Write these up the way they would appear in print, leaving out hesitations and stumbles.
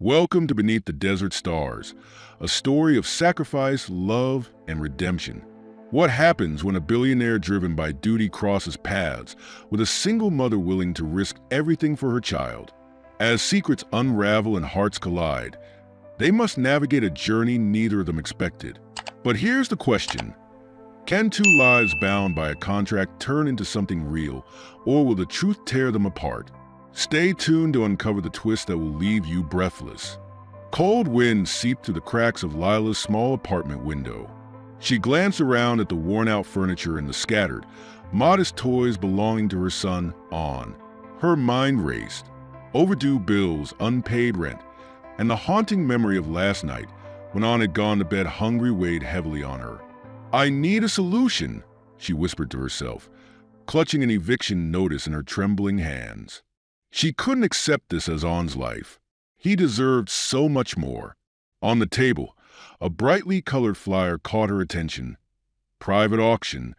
Welcome to Beneath the Desert Stars, a story of sacrifice, love, and redemption. What happens when a billionaire driven by duty crosses paths with a single mother willing to risk everything for her child? As secrets unravel and hearts collide, they must navigate a journey neither of them expected. But here's the question. Can two lives bound by a contract turn into something real, or will the truth tear them apart? Stay tuned to uncover the twist that will leave you breathless. Cold wind seeped through the cracks of Lila's small apartment window. She glanced around at the worn-out furniture and the scattered, modest toys belonging to her son, On. Her mind raced. Overdue bills, unpaid rent, and the haunting memory of last night when On had gone to bed hungry weighed heavily on her. "I need a solution," she whispered to herself, clutching an eviction notice in her trembling hands. She couldn't accept this as On's life. He deserved so much more. On the table, a brightly colored flyer caught her attention. Private auction,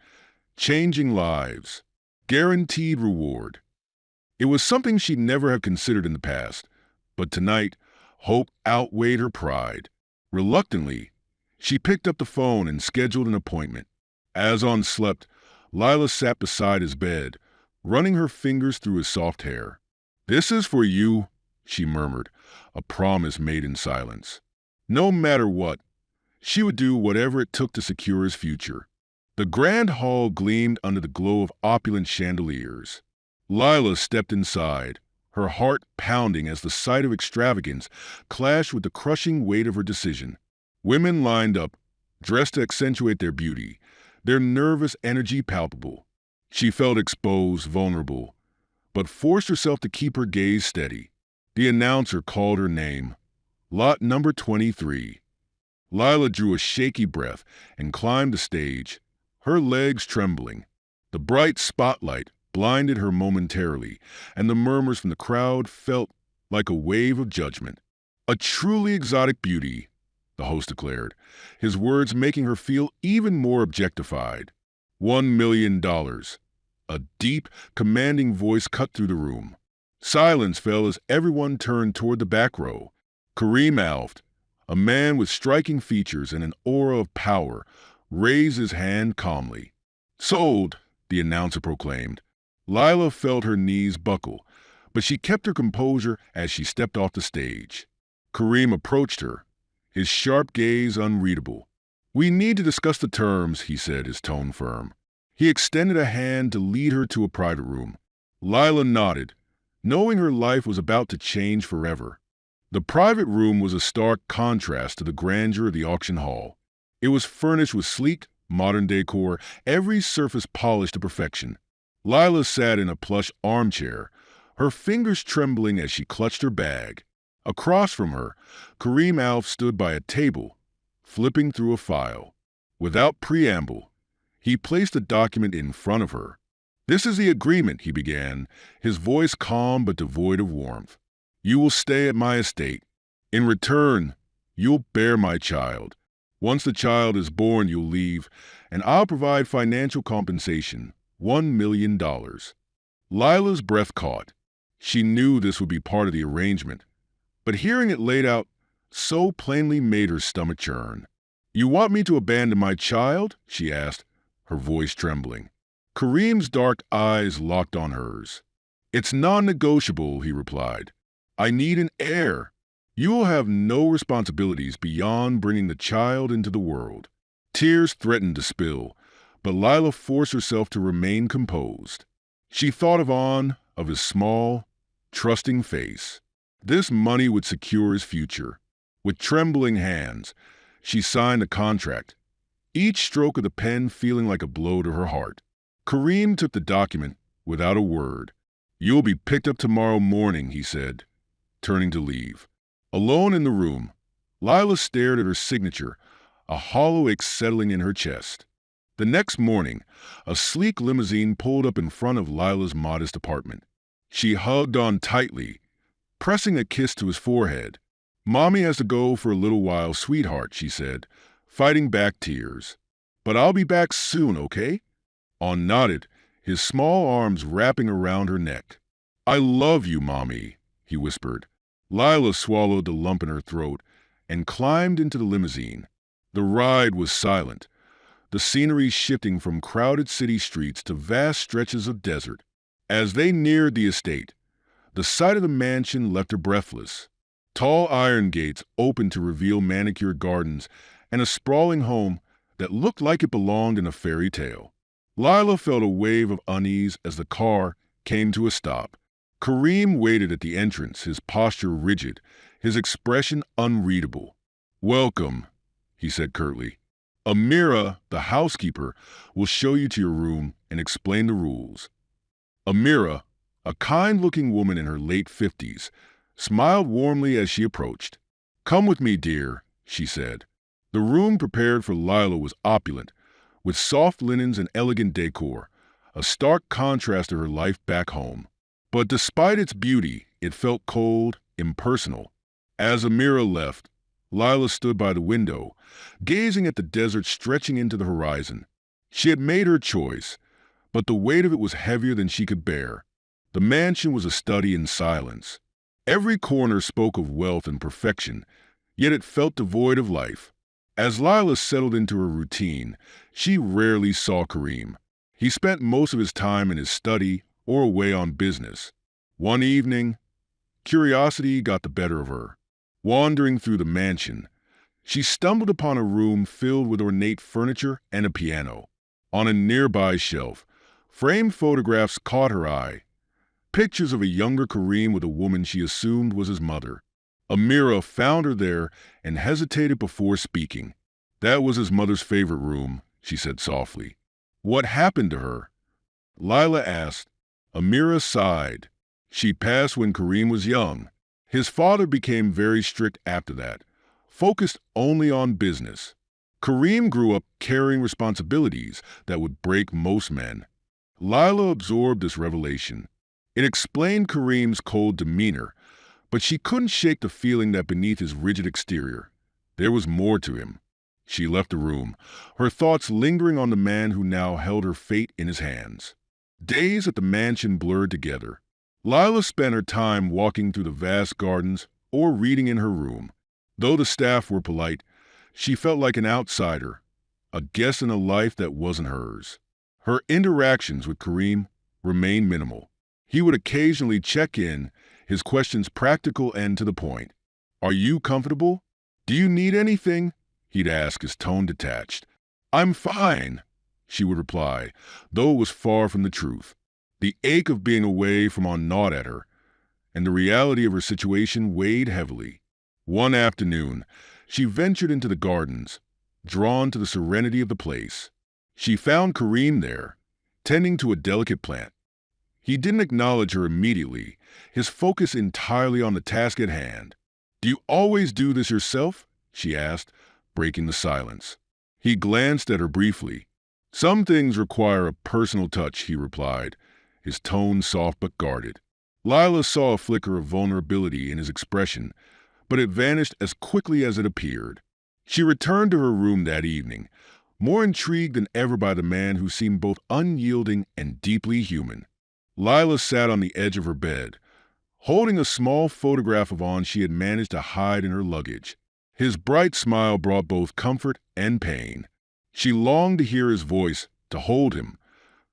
changing lives, guaranteed reward. It was something she'd never have considered in the past, but tonight, hope outweighed her pride. Reluctantly, she picked up the phone and scheduled an appointment. As On slept, Lila sat beside his bed, running her fingers through his soft hair. "This is for you," she murmured, a promise made in silence. No matter what, she would do whatever it took to secure his future. The grand hall gleamed under the glow of opulent chandeliers. Lila stepped inside, her heart pounding as the sight of extravagance clashed with the crushing weight of her decision. Women lined up, dressed to accentuate their beauty, their nervous energy palpable. She felt exposed, vulnerable, but forced herself to keep her gaze steady. The announcer called her name. Lot number 23. Lila drew a shaky breath and climbed the stage, her legs trembling. The bright spotlight blinded her momentarily, and the murmurs from the crowd felt like a wave of judgment. "A truly exotic beauty," the host declared, his words making her feel even more objectified. $1 million. A deep, commanding voice cut through the room. Silence fell as everyone turned toward the back row. Kareem Alft, a man with striking features and an aura of power, raised his hand calmly. "Sold," the announcer proclaimed. Lila felt her knees buckle, but she kept her composure as she stepped off the stage. Kareem approached her, his sharp gaze unreadable. "We need to discuss the terms," he said, his tone firm. He extended a hand to lead her to a private room. Lila nodded, knowing her life was about to change forever. The private room was a stark contrast to the grandeur of the auction hall. It was furnished with sleek, modern decor, every surface polished to perfection. Lila sat in a plush armchair, her fingers trembling as she clutched her bag. Across from her, Kareem Alf stood by a table, flipping through a file. Without preamble, he placed the document in front of her. "This is the agreement," he began, his voice calm but devoid of warmth. "You will stay at my estate. In return, you'll bear my child. Once the child is born, you'll leave, and I'll provide financial compensation, $1 million. Lila's breath caught. She knew this would be part of the arrangement, but hearing it laid out so plainly made her stomach churn. "You want me to abandon my child?" she asked, her voice trembling. Kareem's dark eyes locked on hers. "It's non-negotiable," he replied. "I need an heir. You will have no responsibilities beyond bringing the child into the world." Tears threatened to spill, but Lila forced herself to remain composed. She thought of his small, trusting face. This money would secure his future. With trembling hands, she signed the contract, each stroke of the pen feeling like a blow to her heart. Kareem took the document without a word. "You'll be picked up tomorrow morning," he said, turning to leave. Alone in the room, Lila stared at her signature, a hollow ache settling in her chest. The next morning, a sleek limousine pulled up in front of Lila's modest apartment. She hugged On tightly, pressing a kiss to his forehead. "Mommy has to go for a little while, sweetheart," she said, fighting back tears. "But I'll be back soon, okay?" On nodded, his small arms wrapping around her neck. "I love you, Mommy," he whispered, Lila swallowed the lump in her throat and climbed into the limousine. The ride was silent, the scenery shifting from crowded city streets to vast stretches of desert. As they neared the estate, the sight of the mansion left her breathless. Tall iron gates opened to reveal manicured gardens and a sprawling home that looked like it belonged in a fairy tale. Lila felt a wave of unease as the car came to a stop. Kareem waited at the entrance, his posture rigid, his expression unreadable. "Welcome," he said curtly. "Amira, the housekeeper, will show you to your room and explain the rules." Amira, a kind-looking woman in her late 50s, smiled warmly as she approached. "Come with me, dear," she said. The room prepared for Lila was opulent, with soft linens and elegant decor, a stark contrast to her life back home. But despite its beauty, it felt cold, impersonal. As Amira left, Lila stood by the window, gazing at the desert stretching into the horizon. She had made her choice, but the weight of it was heavier than she could bear. The mansion was a study in silence. Every corner spoke of wealth and perfection, yet it felt devoid of life. As Lila settled into her routine, she rarely saw Kareem. He spent most of his time in his study or away on business. One evening, curiosity got the better of her. Wandering through the mansion, she stumbled upon a room filled with ornate furniture and a piano. On a nearby shelf, framed photographs caught her eye. Pictures of a younger Kareem with a woman she assumed was his mother. Amira found her there and hesitated before speaking. "That was his mother's favorite room," she said softly. "What happened to her?" Lila asked. Amira sighed. "She passed when Kareem was young. His father became very strict after that, focused only on business. Kareem grew up carrying responsibilities that would break most men." Lila absorbed this revelation. It explained Kareem's cold demeanor, but she couldn't shake the feeling that beneath his rigid exterior, there was more to him. She left the room, her thoughts lingering on the man who now held her fate in his hands. Days at the mansion blurred together. Lila spent her time walking through the vast gardens or reading in her room. Though the staff were polite, she felt like an outsider, a guest in a life that wasn't hers. Her interactions with Kareem remained minimal. He would occasionally check in, his questions practical and to the point. "Are you comfortable? Do you need anything?" he'd ask, his tone detached. "I'm fine," she would reply, though it was far from the truth. The ache of being away from on gnawed at her, and the reality of her situation weighed heavily. One afternoon, she ventured into the gardens, drawn to the serenity of the place. She found Kareem there, tending to a delicate plant. He didn't acknowledge her immediately, his focus entirely on the task at hand. "Do you always do this yourself?" she asked, breaking the silence. He glanced at her briefly. "Some things require a personal touch," he replied, his tone soft but guarded. Lila saw a flicker of vulnerability in his expression, but it vanished as quickly as it appeared. She returned to her room that evening, more intrigued than ever by the man who seemed both unyielding and deeply human. Lila sat on the edge of her bed, holding a small photograph of On she had managed to hide in her luggage. His bright smile brought both comfort and pain. She longed to hear his voice, to hold him,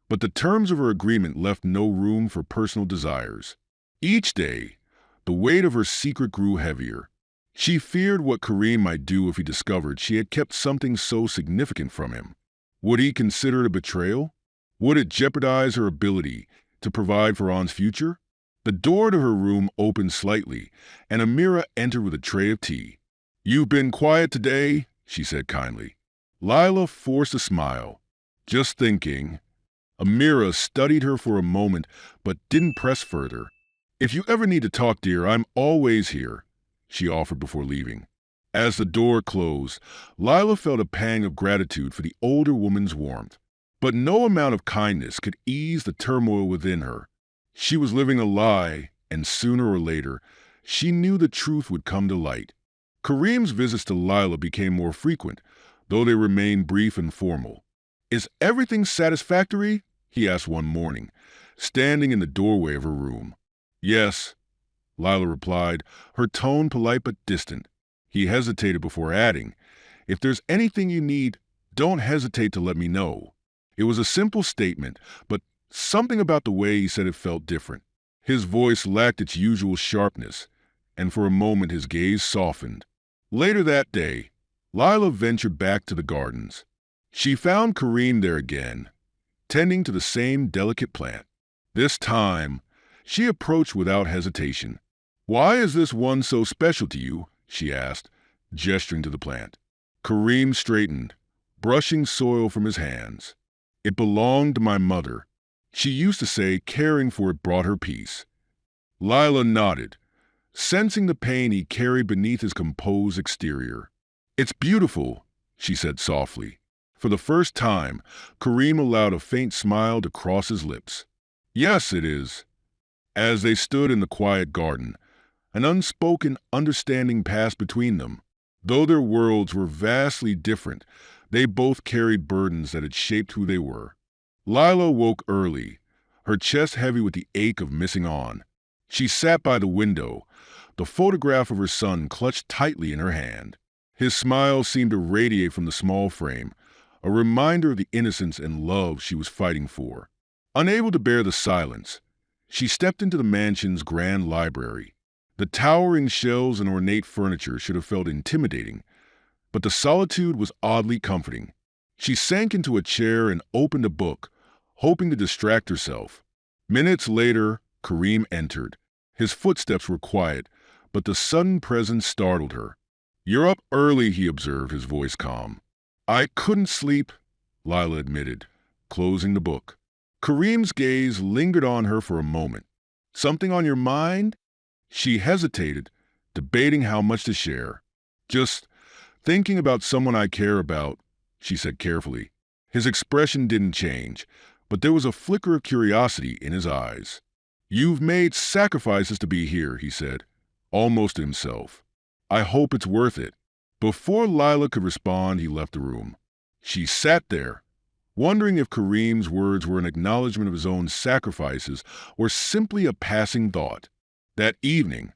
but the terms of her agreement left no room for personal desires. Each day, the weight of her secret grew heavier. She feared what Kareem might do if he discovered she had kept something so significant from him. Would he consider it a betrayal? Would it jeopardize her ability to provide for On's future? The door to her room opened slightly, and Amira entered with a tray of tea. "You've been quiet today," she said kindly. Lila forced a smile. "Just thinking." Amira studied her for a moment, but didn't press further. "If you ever need to talk, dear, I'm always here," she offered before leaving. As the door closed, Lila felt a pang of gratitude for the older woman's warmth. But no amount of kindness could ease the turmoil within her. She was living a lie, and sooner or later, she knew the truth would come to light. Kareem's visits to Lila became more frequent, though they remained brief and formal. "Is everything satisfactory?" he asked one morning, standing in the doorway of her room. "Yes," Lila replied, her tone polite but distant. He hesitated before adding, "If there's anything you need, don't hesitate to let me know." It was a simple statement, but something about the way he said it felt different. His voice lacked its usual sharpness, and for a moment his gaze softened. Later that day, Lila ventured back to the gardens. She found Kareem there again, tending to the same delicate plant. This time, she approached without hesitation. "Why is this one so special to you?" she asked, gesturing to the plant. Kareem straightened, brushing soil from his hands. "It belonged to my mother. She used to say caring for it brought her peace." Lila nodded, sensing the pain he carried beneath his composed exterior. "It's beautiful," she said softly. For the first time, Kareem allowed a faint smile to cross his lips. "Yes, it is." As they stood in the quiet garden, an unspoken understanding passed between them. Though their worlds were vastly different, they both carried burdens that had shaped who they were. Lila woke early, her chest heavy with the ache of missing on. She sat by the window, the photograph of her son clutched tightly in her hand. His smile seemed to radiate from the small frame, a reminder of the innocence and love she was fighting for. Unable to bear the silence, she stepped into the mansion's grand library. The towering shelves and ornate furniture should have felt intimidating, but the solitude was oddly comforting. She sank into a chair and opened a book, hoping to distract herself. Minutes later, Kareem entered. His footsteps were quiet, but the sudden presence startled her. "You're up early," he observed, his voice calm. "I couldn't sleep," Lila admitted, closing the book. Kareem's gaze lingered on her for a moment. "Something on your mind?" She hesitated, debating how much to share. "Just thinking about someone I care about," she said carefully. His expression didn't change, but there was a flicker of curiosity in his eyes. "You've made sacrifices to be here," he said, almost to himself. "I hope it's worth it." Before Lila could respond, he left the room. She sat there, wondering if Kareem's words were an acknowledgement of his own sacrifices or simply a passing thought. That evening,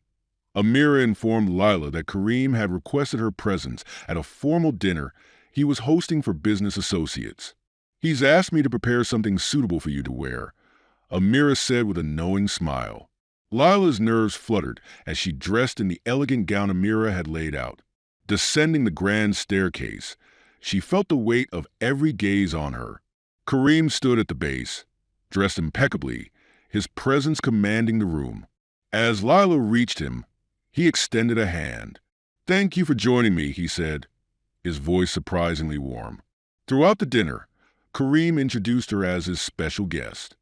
Amira informed Lila that Kareem had requested her presence at a formal dinner he was hosting for business associates. "He's asked me to prepare something suitable for you to wear," Amira said with a knowing smile. Lila's nerves fluttered as she dressed in the elegant gown Amira had laid out. Descending the grand staircase, she felt the weight of every gaze on her. Kareem stood at the base, dressed impeccably, his presence commanding the room. As Lila reached him, he extended a hand. "Thank you for joining me," he said, his voice surprisingly warm. Throughout the dinner, Kareem introduced her as his special guest.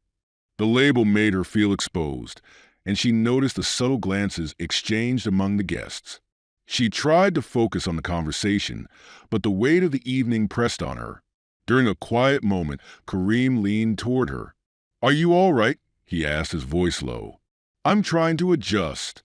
The label made her feel exposed, and she noticed the subtle glances exchanged among the guests. She tried to focus on the conversation, but the weight of the evening pressed on her. During a quiet moment, Kareem leaned toward her. "Are you all right?" he asked, his voice low. "I'm trying to adjust,"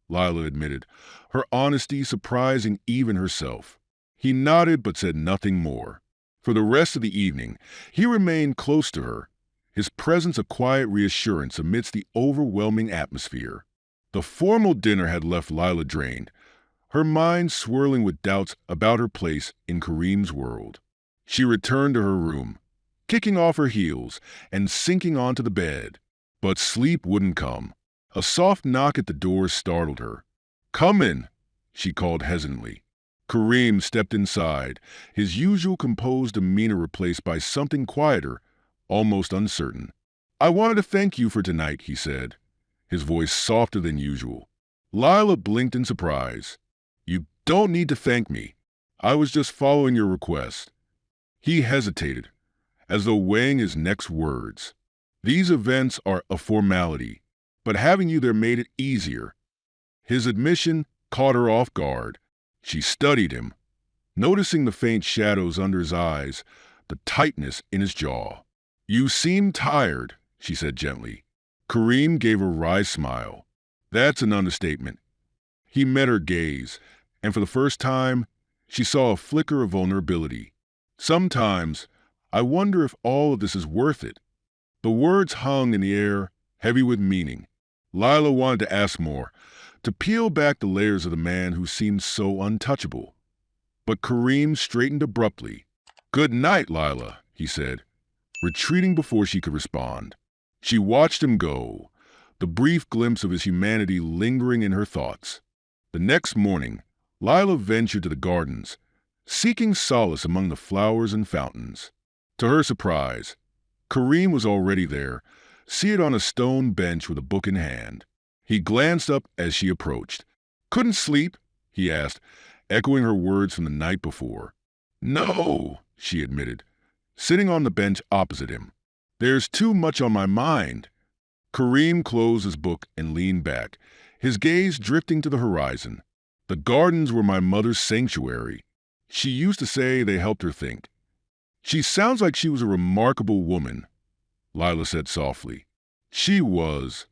Lila admitted, her honesty surprising even herself. He nodded but said nothing more. For the rest of the evening, he remained close to her, his presence a quiet reassurance amidst the overwhelming atmosphere. The formal dinner had left Lila drained, her mind swirling with doubts about her place in Kareem's world. She returned to her room, kicking off her heels and sinking onto the bed. But sleep wouldn't come. A soft knock at the door startled her. "Come in," she called hesitantly. Kareem stepped inside, his usual composed demeanor replaced by something quieter, almost uncertain. "I wanted to thank you for tonight," he said, his voice softer than usual. Lila blinked in surprise. "You don't need to thank me. I was just following your request." He hesitated, as though weighing his next words. "These events are a formality, but having you there made it easier." His admission caught her off guard. She studied him, noticing the faint shadows under his eyes, the tightness in his jaw. "You seem tired," she said gently. Kareem gave a wry smile. "That's an understatement." He met her gaze, and for the first time, she saw a flicker of vulnerability. "Sometimes, I wonder if all of this is worth it." The words hung in the air, heavy with meaning. Lila wanted to ask more, to peel back the layers of the man who seemed so untouchable. But Kareem straightened abruptly. "Good night, Lila," he said, retreating before she could respond. She watched him go, the brief glimpse of his humanity lingering in her thoughts. The next morning, Lila ventured to the gardens, seeking solace among the flowers and fountains. To her surprise, Kareem was already there, seated on a stone bench with a book in hand. He glanced up as she approached. "Couldn't sleep?" he asked, echoing her words from the night before. "No," she admitted, sitting on the bench opposite him. "There's too much on my mind." Kareem closed his book and leaned back, his gaze drifting to the horizon. "The gardens were my mother's sanctuary. She used to say they helped her think." "She sounds like she was a remarkable woman," Lila said softly. "She was,"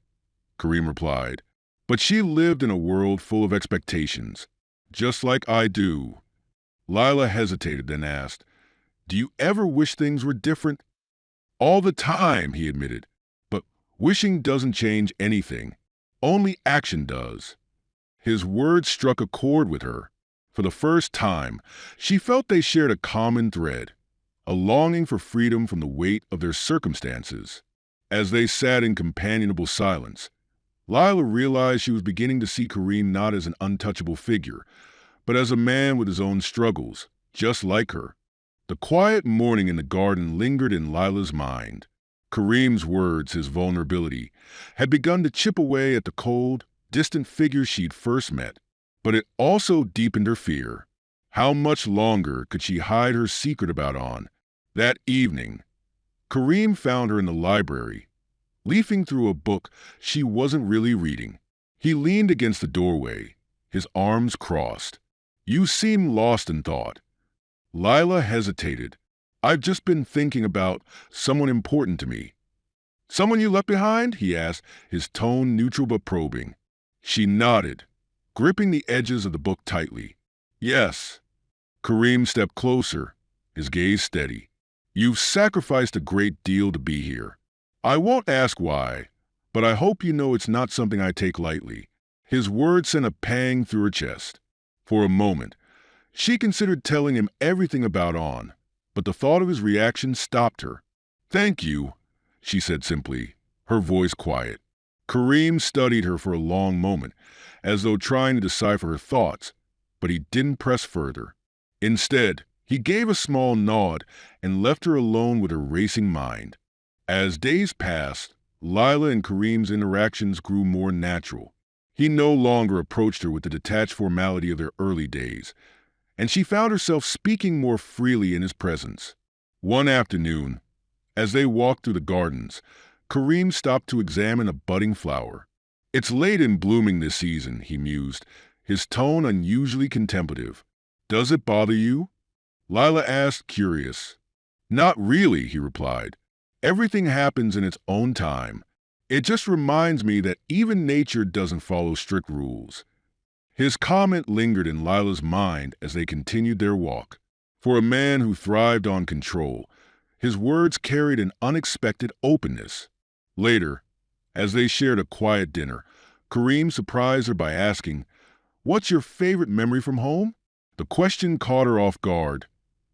Kareem replied, "but she lived in a world full of expectations, just like I do." Lila hesitated, then asked, "Do you ever wish things were different?" "All the time," he admitted, "but wishing doesn't change anything. Only action does." His words struck a chord with her. For the first time, she felt they shared a common thread, a longing for freedom from the weight of their circumstances. As they sat in companionable silence, Lila realized she was beginning to see Kareem not as an untouchable figure, but as a man with his own struggles, just like her. The quiet morning in the garden lingered in Lila's mind. Kareem's words, his vulnerability, had begun to chip away at the cold, distant figure she'd first met, but it also deepened her fear. How much longer could she hide her secret about On? That evening, Kareem found her in the library, leafing through a book she wasn't really reading. He leaned against the doorway, his arms crossed. "You seem lost in thought." Lila hesitated. "I've just been thinking about someone important to me." "Someone you left behind?" he asked, his tone neutral but probing. She nodded, gripping the edges of the book tightly. "Yes." Kareem stepped closer, his gaze steady. "You've sacrificed a great deal to be here. I won't ask why, but I hope you know it's not something I take lightly." His words sent a pang through her chest. For a moment, she considered telling him everything about On, but the thought of his reaction stopped her. "Thank you," she said simply, her voice quiet. Kareem studied her for a long moment, as though trying to decipher her thoughts, but he didn't press further. Instead, he gave a small nod and left her alone with her racing mind. As days passed, Lila and Kareem's interactions grew more natural. He no longer approached her with the detached formality of their early days, and she found herself speaking more freely in his presence. One afternoon, as they walked through the gardens, Kareem stopped to examine a budding flower. "It's late in blooming this season," he mused, his tone unusually contemplative. "Does it bother you?" Lila asked, curious. "Not really," he replied. "Everything happens in its own time. It just reminds me that even nature doesn't follow strict rules." His comment lingered in Lila's mind as they continued their walk. For a man who thrived on control, his words carried an unexpected openness. Later, as they shared a quiet dinner, Kareem surprised her by asking, "What's your favorite memory from home?" The question caught her off guard,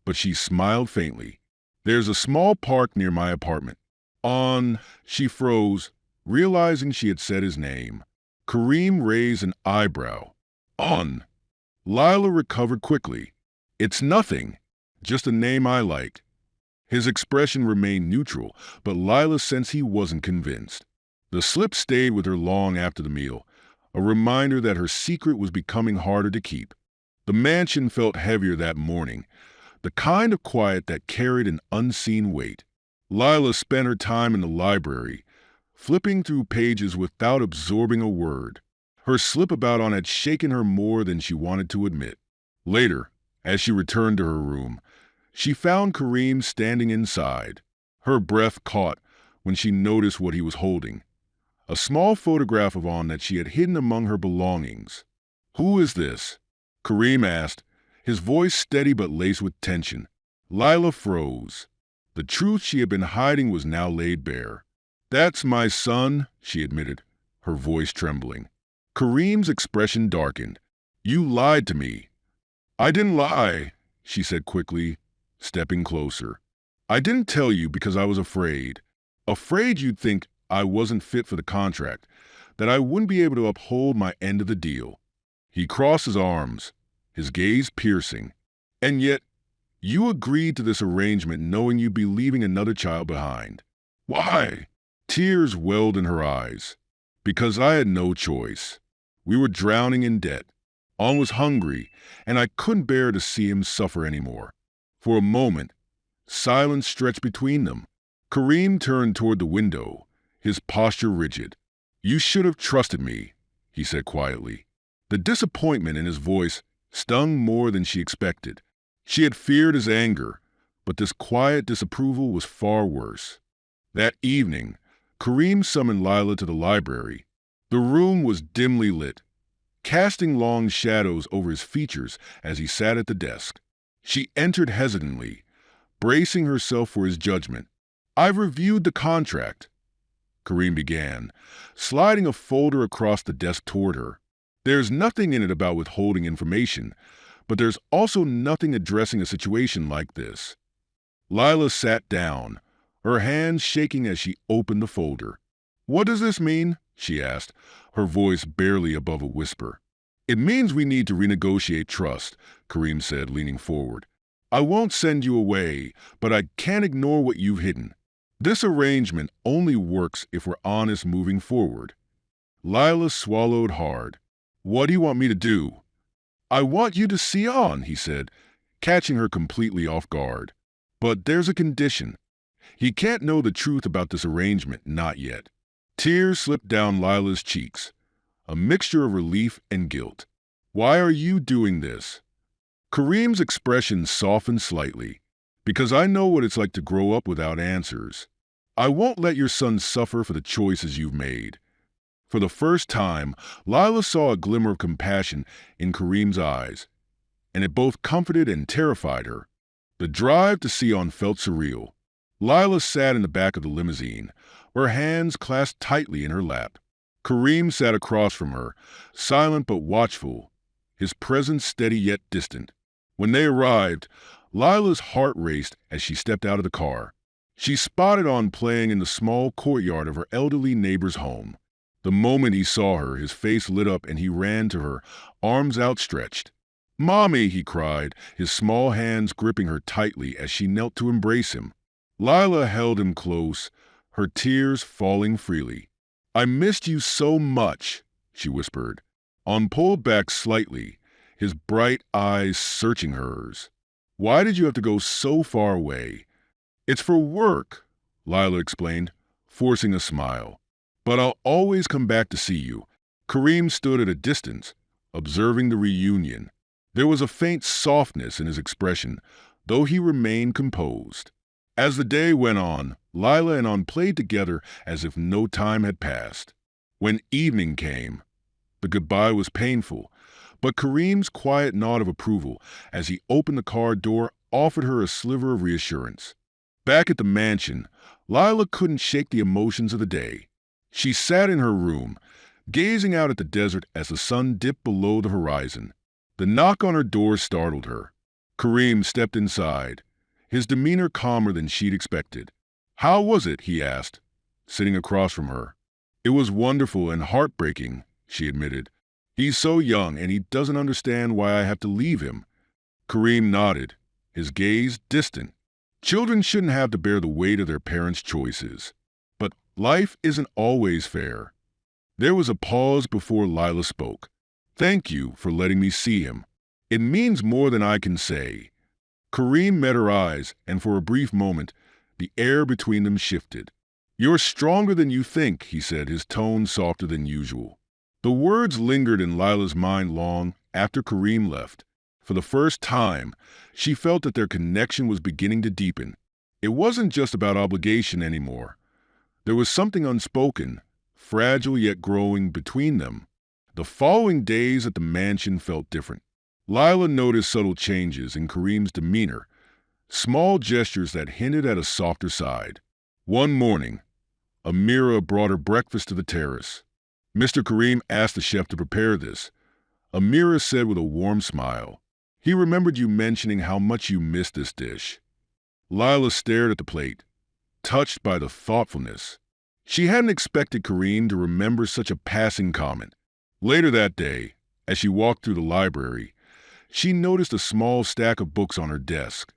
but she smiled faintly. "There's a small park near my apartment." "On," she froze, realizing she had said his name. Kareem raised an eyebrow. "On." Lila recovered quickly. "It's nothing, just a name I like." His expression remained neutral, but Lila sensed he wasn't convinced. The slip stayed with her long after the meal, a reminder that her secret was becoming harder to keep. The mansion felt heavier that morning, the kind of quiet that carried an unseen weight. Lila spent her time in the library, flipping through pages without absorbing a word. Her slip about On had shaken her more than she wanted to admit. Later, as she returned to her room, she found Kareem standing inside. Her breath caught when she noticed what he was holding. A small photograph of On that she had hidden among her belongings. "Who is this?" Kareem asked, his voice steady but laced with tension. Lila froze. The truth she had been hiding was now laid bare. "That's my son," she admitted, her voice trembling. Kareem's expression darkened. You lied to me. I didn't lie, she said quickly, stepping closer. I didn't tell you because I was afraid. Afraid you'd think I wasn't fit for the contract, that I wouldn't be able to uphold my end of the deal. He crossed his arms, his gaze piercing. And yet, you agreed to this arrangement knowing you'd be leaving another child behind. Why? Tears welled in her eyes. Because I had no choice. We were drowning in debt. On was hungry, and I couldn't bear to see him suffer anymore. For a moment, silence stretched between them. Kareem turned toward the window, his posture rigid. You should have trusted me, he said quietly. The disappointment in his voice stung more than she expected. She had feared his anger, but this quiet disapproval was far worse. That evening, Kareem summoned Lila to the library. The room was dimly lit, casting long shadows over his features as he sat at the desk. She entered hesitantly, bracing herself for his judgment. I've reviewed the contract, Kareem began, sliding a folder across the desk toward her. There's nothing in it about withholding information, but there's also nothing addressing a situation like this. Lila sat down, her hands shaking as she opened the folder. What does this mean? She asked, her voice barely above a whisper. It means we need to renegotiate trust, Kareem said, leaning forward. I won't send you away, but I can't ignore what you've hidden. This arrangement only works if we're honest moving forward. Lila swallowed hard. What do you want me to do? I want you to see on, he said, catching her completely off guard. But there's a condition. He can't know the truth about this arrangement, not yet. Tears slipped down Lila's cheeks, a mixture of relief and guilt. Why are you doing this? Kareem's expression softened slightly. Because I know what it's like to grow up without answers. I won't let your son suffer for the choices you've made. For the first time, Lila saw a glimmer of compassion in Kareem's eyes, and it both comforted and terrified her. The drive to Sion felt surreal. Lila sat in the back of the limousine, her hands clasped tightly in her lap. Kareem sat across from her, silent but watchful, his presence steady yet distant. When they arrived, Lila's heart raced as she stepped out of the car. She spotted On playing in the small courtyard of her elderly neighbor's home. The moment he saw her, his face lit up and he ran to her, arms outstretched. Mommy, he cried, his small hands gripping her tightly as she knelt to embrace him. Lila held him close, her tears falling freely. I missed you so much, she whispered. On pulled back slightly, his bright eyes searching hers. Why did you have to go so far away? It's for work, Lila explained, forcing a smile. But I'll always come back to see you. Kareem stood at a distance, observing the reunion. There was a faint softness in his expression, though he remained composed. As the day went on, Lila and On played together as if no time had passed. When evening came, the goodbye was painful, but Kareem's quiet nod of approval as he opened the car door offered her a sliver of reassurance. Back at the mansion, Lila couldn't shake the emotions of the day. She sat in her room, gazing out at the desert as the sun dipped below the horizon. The knock on her door startled her. Kareem stepped inside, his demeanor calmer than she'd expected. How was it? He asked, sitting across from her. It was wonderful and heartbreaking, she admitted. He's so young and he doesn't understand why I have to leave him. Kareem nodded, his gaze distant. Children shouldn't have to bear the weight of their parents' choices. But life isn't always fair. There was a pause before Lila spoke. Thank you for letting me see him. It means more than I can say. Kareem met her eyes, and for a brief moment, the air between them shifted. You're stronger than you think, he said, his tone softer than usual. The words lingered in Lila's mind long after Kareem left. For the first time, she felt that their connection was beginning to deepen. It wasn't just about obligation anymore. There was something unspoken, fragile yet growing between them. The following days at the mansion felt different. Lila noticed subtle changes in Kareem's demeanor, small gestures that hinted at a softer side. One morning, Amira brought her breakfast to the terrace. Mr. Kareem asked the chef to prepare this. Amira said with a warm smile. He remembered you mentioning how much you missed this dish. Lila stared at the plate, touched by the thoughtfulness. She hadn't expected Kareem to remember such a passing comment. Later that day, as she walked through the library, she noticed a small stack of books on her desk,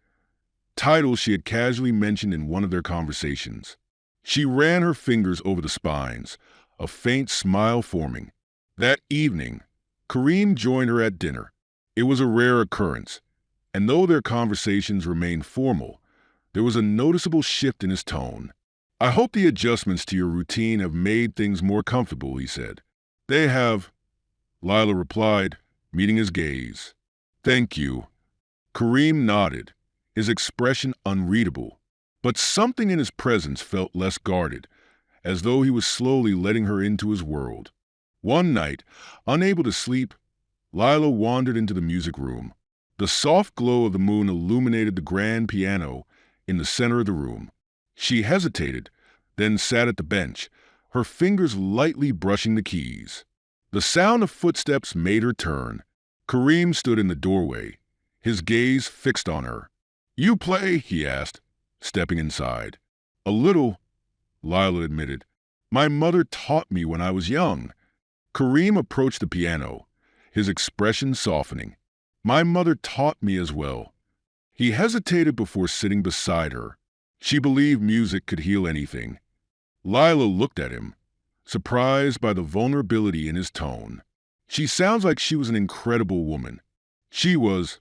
titles she had casually mentioned in one of their conversations. She ran her fingers over the spines, a faint smile forming. That evening, Kareem joined her at dinner. It was a rare occurrence, and though their conversations remained formal, there was a noticeable shift in his tone. I hope the adjustments to your routine have made things more comfortable, he said. They have, Lila replied, meeting his gaze. Thank you. Kareem nodded, his expression unreadable, but something in his presence felt less guarded, as though he was slowly letting her into his world. One night, unable to sleep, Lila wandered into the music room. The soft glow of the moon illuminated the grand piano in the center of the room. She hesitated, then sat at the bench, her fingers lightly brushing the keys. The sound of footsteps made her turn. Kareem stood in the doorway, his gaze fixed on her. You play? He asked, stepping inside. A little, Lila admitted. My mother taught me when I was young. Kareem approached the piano, his expression softening. My mother taught me as well. He hesitated before sitting beside her. She believed music could heal anything. Lila looked at him, surprised by the vulnerability in his tone. She sounds like she was an incredible woman. She was,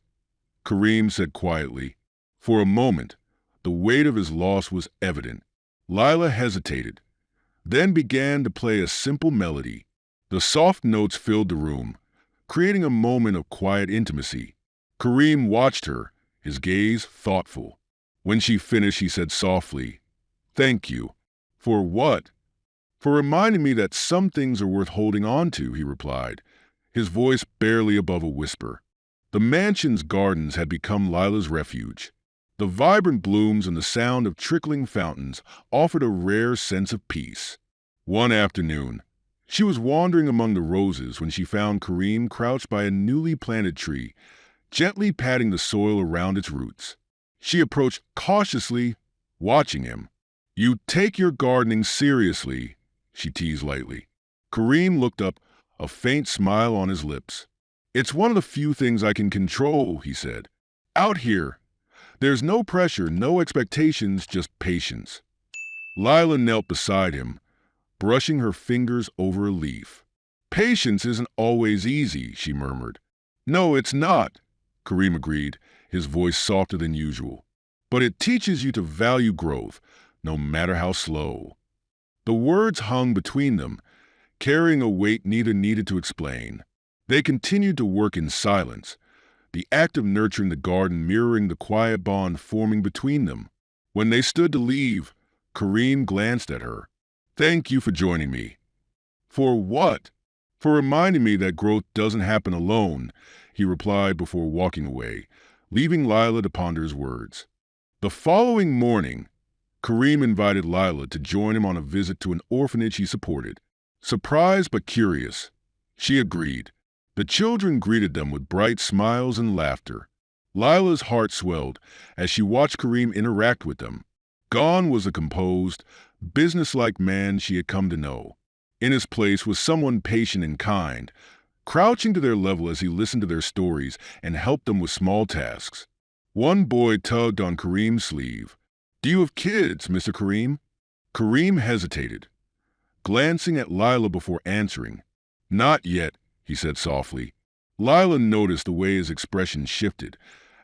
Kareem said quietly. For a moment, the weight of his loss was evident. Lila hesitated, then began to play a simple melody. The soft notes filled the room, creating a moment of quiet intimacy. Kareem watched her, his gaze thoughtful. When she finished, he said softly, Thank you. For what? For reminding me that some things are worth holding on to, he replied, his voice barely above a whisper. The mansion's gardens had become Lila's refuge. The vibrant blooms and the sound of trickling fountains offered a rare sense of peace. One afternoon, she was wandering among the roses when she found Kareem crouched by a newly planted tree, gently patting the soil around its roots. She approached cautiously, watching him. You take your gardening seriously, she teased lightly. Kareem looked up, a faint smile on his lips. It's one of the few things I can control, he said. Out here, there's no pressure, no expectations, just patience. Lila knelt beside him, brushing her fingers over a leaf. Patience isn't always easy, she murmured. No, it's not, Kareem agreed, his voice softer than usual. But it teaches you to value growth, no matter how slow. The words hung between them, carrying a weight neither needed to explain. They continued to work in silence, the act of nurturing the garden mirroring the quiet bond forming between them. When they stood to leave, Kareem glanced at her. Thank you for joining me. For what? For reminding me that growth doesn't happen alone, he replied before walking away, leaving Lila to ponder his words. The following morning, Kareem invited Lila to join him on a visit to an orphanage he supported. Surprised but curious, she agreed. The children greeted them with bright smiles and laughter. Lila's heart swelled as she watched Kareem interact with them. Gone was the composed, businesslike man she had come to know. In his place was someone patient and kind, crouching to their level as he listened to their stories and helped them with small tasks. One boy tugged on Kareem's sleeve. Do you have kids, Mr. Kareem? Kareem hesitated, glancing at Lila before answering. Not yet, he said softly. Lila noticed the way his expression shifted,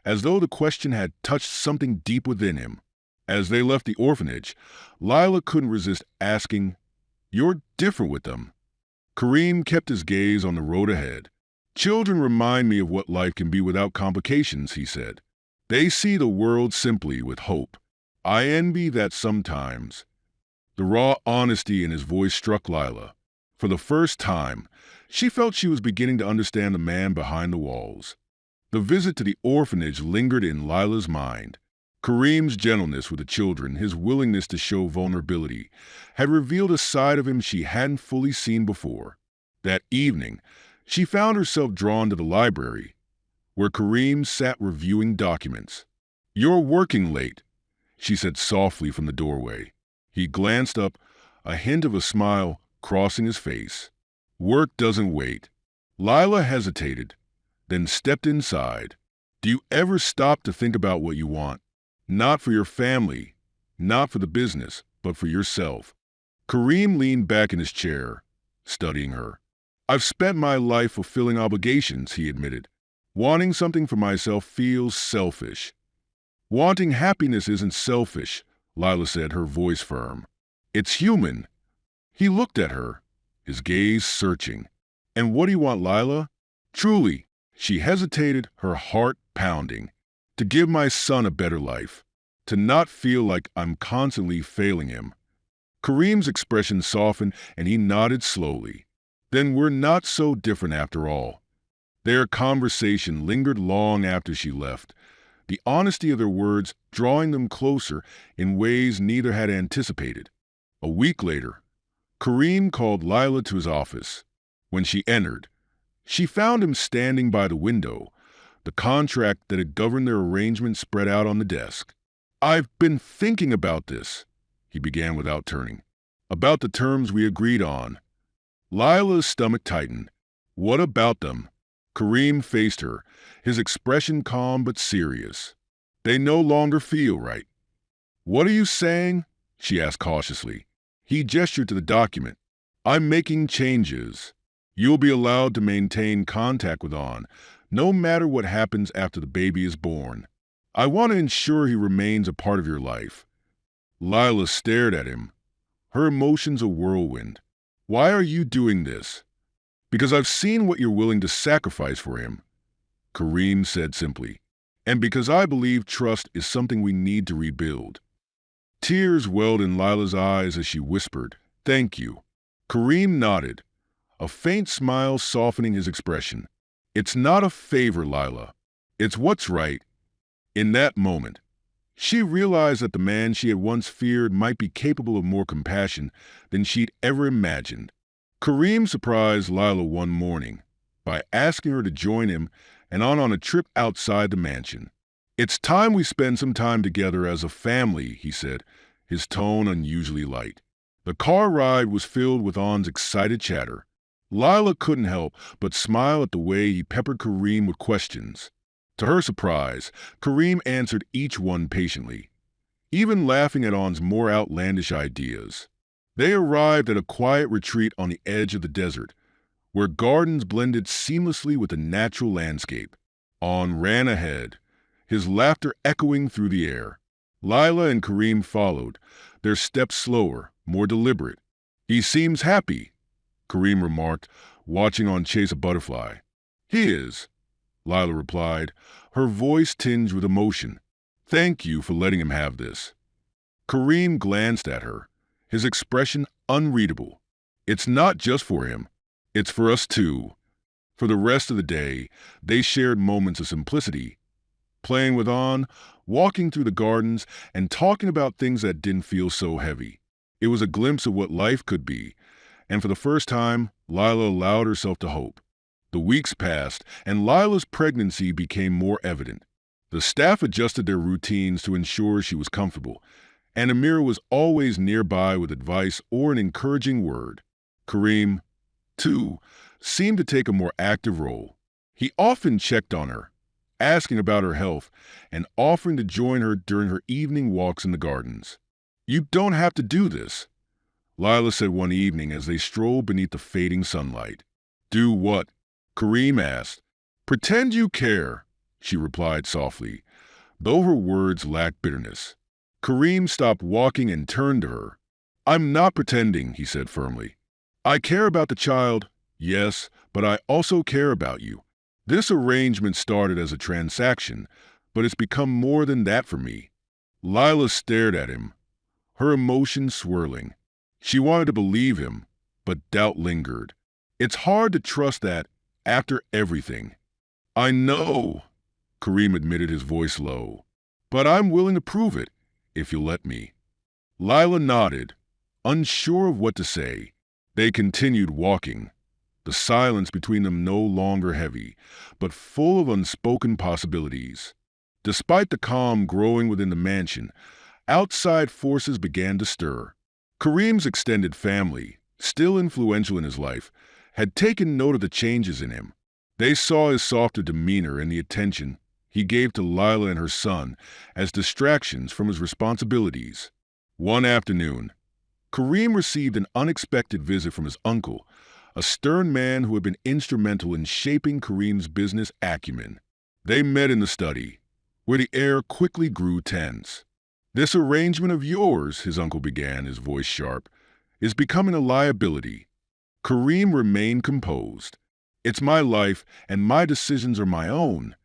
as though the question had touched something deep within him. As they left the orphanage, Lila couldn't resist asking, You're different with them. Kareem kept his gaze on the road ahead. Children remind me of what life can be without complications, he said. They see the world simply with hope. I envy that sometimes. The raw honesty in his voice struck Lila. For the first time, she felt she was beginning to understand the man behind the walls. The visit to the orphanage lingered in Lila's mind. Kareem's gentleness with the children, his willingness to show vulnerability, had revealed a side of him she hadn't fully seen before. That evening, she found herself drawn to the library, where Kareem sat reviewing documents. "You're working late," she said softly from the doorway. He glanced up, a hint of a smile crossing his face. "Work doesn't wait." Lila hesitated, then stepped inside. "Do you ever stop to think about what you want? Not for your family, not for the business, but for yourself." Kareem leaned back in his chair, studying her. "I've spent my life fulfilling obligations," he admitted. "Wanting something for myself feels selfish." "Wanting happiness isn't selfish," Lila said, her voice firm. "It's human." He looked at her, his gaze searching. "And what do you want, Lila?" "Truly," she hesitated, her heart pounding. "To give my son a better life. To not feel like I'm constantly failing him." Kareem's expression softened and he nodded slowly. "Then we're not so different after all." Their conversation lingered long after she left, the honesty of their words drawing them closer in ways neither had anticipated. A week later, Kareem called Lila to his office. When she entered, she found him standing by the window, the contract that had governed their arrangement spread out on the desk. "I've been thinking about this," he began without turning. "About the terms we agreed on." Lila's stomach tightened. "What about them?" Kareem faced her, his expression calm but serious. "They no longer feel right." "What are you saying?" she asked cautiously. He gestured to the document. "I'm making changes. You'll be allowed to maintain contact with On, no matter what happens after the baby is born. I want to ensure he remains a part of your life." Lila stared at him, her emotions a whirlwind. "Why are you doing this?" "Because I've seen what you're willing to sacrifice for him," Kareem said simply. "And because I believe trust is something we need to rebuild." Tears welled in Lila's eyes as she whispered, "Thank you." Kareem nodded, a faint smile softening his expression. "It's not a favor, Lila. It's what's right." In that moment, she realized that the man she had once feared might be capable of more compassion than she'd ever imagined. Kareem surprised Lila one morning by asking her to join him and on a trip outside the mansion. "It's time we spend some time together as a family," he said, his tone unusually light. The car ride was filled with On's excited chatter. Lila couldn't help but smile at the way he peppered Kareem with questions. To her surprise, Kareem answered each one patiently, even laughing at On's more outlandish ideas. They arrived at a quiet retreat on the edge of the desert, where gardens blended seamlessly with the natural landscape. On ran ahead, his laughter echoing through the air. Lila and Kareem followed, their steps slower, more deliberate. "He seems happy," Kareem remarked, watching On chase a butterfly. "He is," Lila replied, her voice tinged with emotion. "Thank you for letting him have this." Kareem glanced at her, his expression unreadable. "It's not just for him. It's for us too." For the rest of the day, they shared moments of simplicity, playing with On, walking through the gardens, and talking about things that didn't feel so heavy. It was a glimpse of what life could be, and for the first time, Lila allowed herself to hope. The weeks passed, and Lila's pregnancy became more evident. The staff adjusted their routines to ensure she was comfortable, and Amira was always nearby with advice or an encouraging word. Kareem, too, seemed to take a more active role. He often checked on her, asking about her health and offering to join her during her evening walks in the gardens. "You don't have to do this," Lila said one evening as they strolled beneath the fading sunlight. "Do what?" Kareem asked. "Pretend you care," she replied softly, though her words lacked bitterness. Kareem stopped walking and turned to her. "I'm not pretending," he said firmly. "I care about the child, yes, but I also care about you. This arrangement started as a transaction, but it's become more than that for me." Lila stared at him, her emotions swirling. She wanted to believe him, but doubt lingered. "It's hard to trust that after everything." "I know," Kareem admitted, his voice low. "But I'm willing to prove it, if you'll let me." Lila nodded, unsure of what to say. They continued walking, the silence between them no longer heavy, but full of unspoken possibilities. Despite the calm growing within the mansion, outside forces began to stir. Kareem's extended family, still influential in his life, had taken note of the changes in him. They saw his softer demeanor and the attention he gave to Lila and her son as distractions from his responsibilities. One afternoon, Kareem received an unexpected visit from his uncle, a stern man who had been instrumental in shaping Kareem's business acumen. They met in the study, where the air quickly grew tense. "This arrangement of yours," his uncle began, his voice sharp, "is becoming a liability." Kareem remained composed. "It's my life, and my decisions are my own."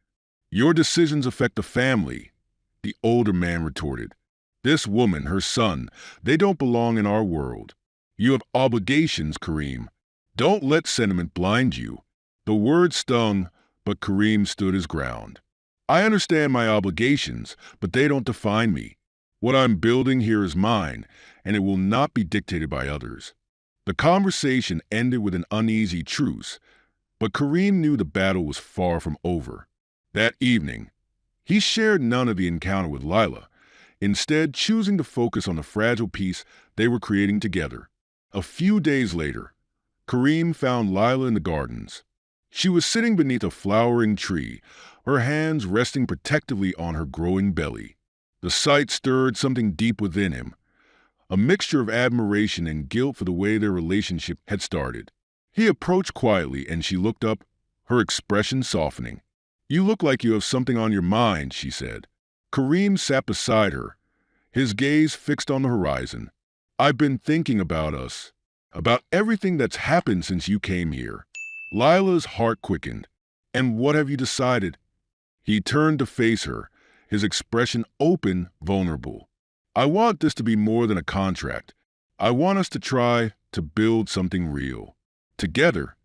"Your decisions affect the family," the older man retorted. "This woman, her son, they don't belong in our world. You have obligations, Kareem. Don't let sentiment blind you." The word stung, but Kareem stood his ground. "I understand my obligations, but they don't define me. What I'm building here is mine, and it will not be dictated by others." The conversation ended with an uneasy truce, but Kareem knew the battle was far from over. That evening, he shared none of the encounter with Lila, instead choosing to focus on the fragile peace they were creating together. A few days later, Kareem found Lila in the gardens. She was sitting beneath a flowering tree, her hands resting protectively on her growing belly. The sight stirred something deep within him, a mixture of admiration and guilt for the way their relationship had started. He approached quietly and she looked up, her expression softening. "You look like you have something on your mind," she said. Kareem sat beside her, his gaze fixed on the horizon. "I've been thinking about us, about everything that's happened since you came here." Lila's heart quickened. "And what have you decided?" He turned to face her, his expression open, vulnerable. "I want this to be more than a contract. I want us to try to build something real. Together."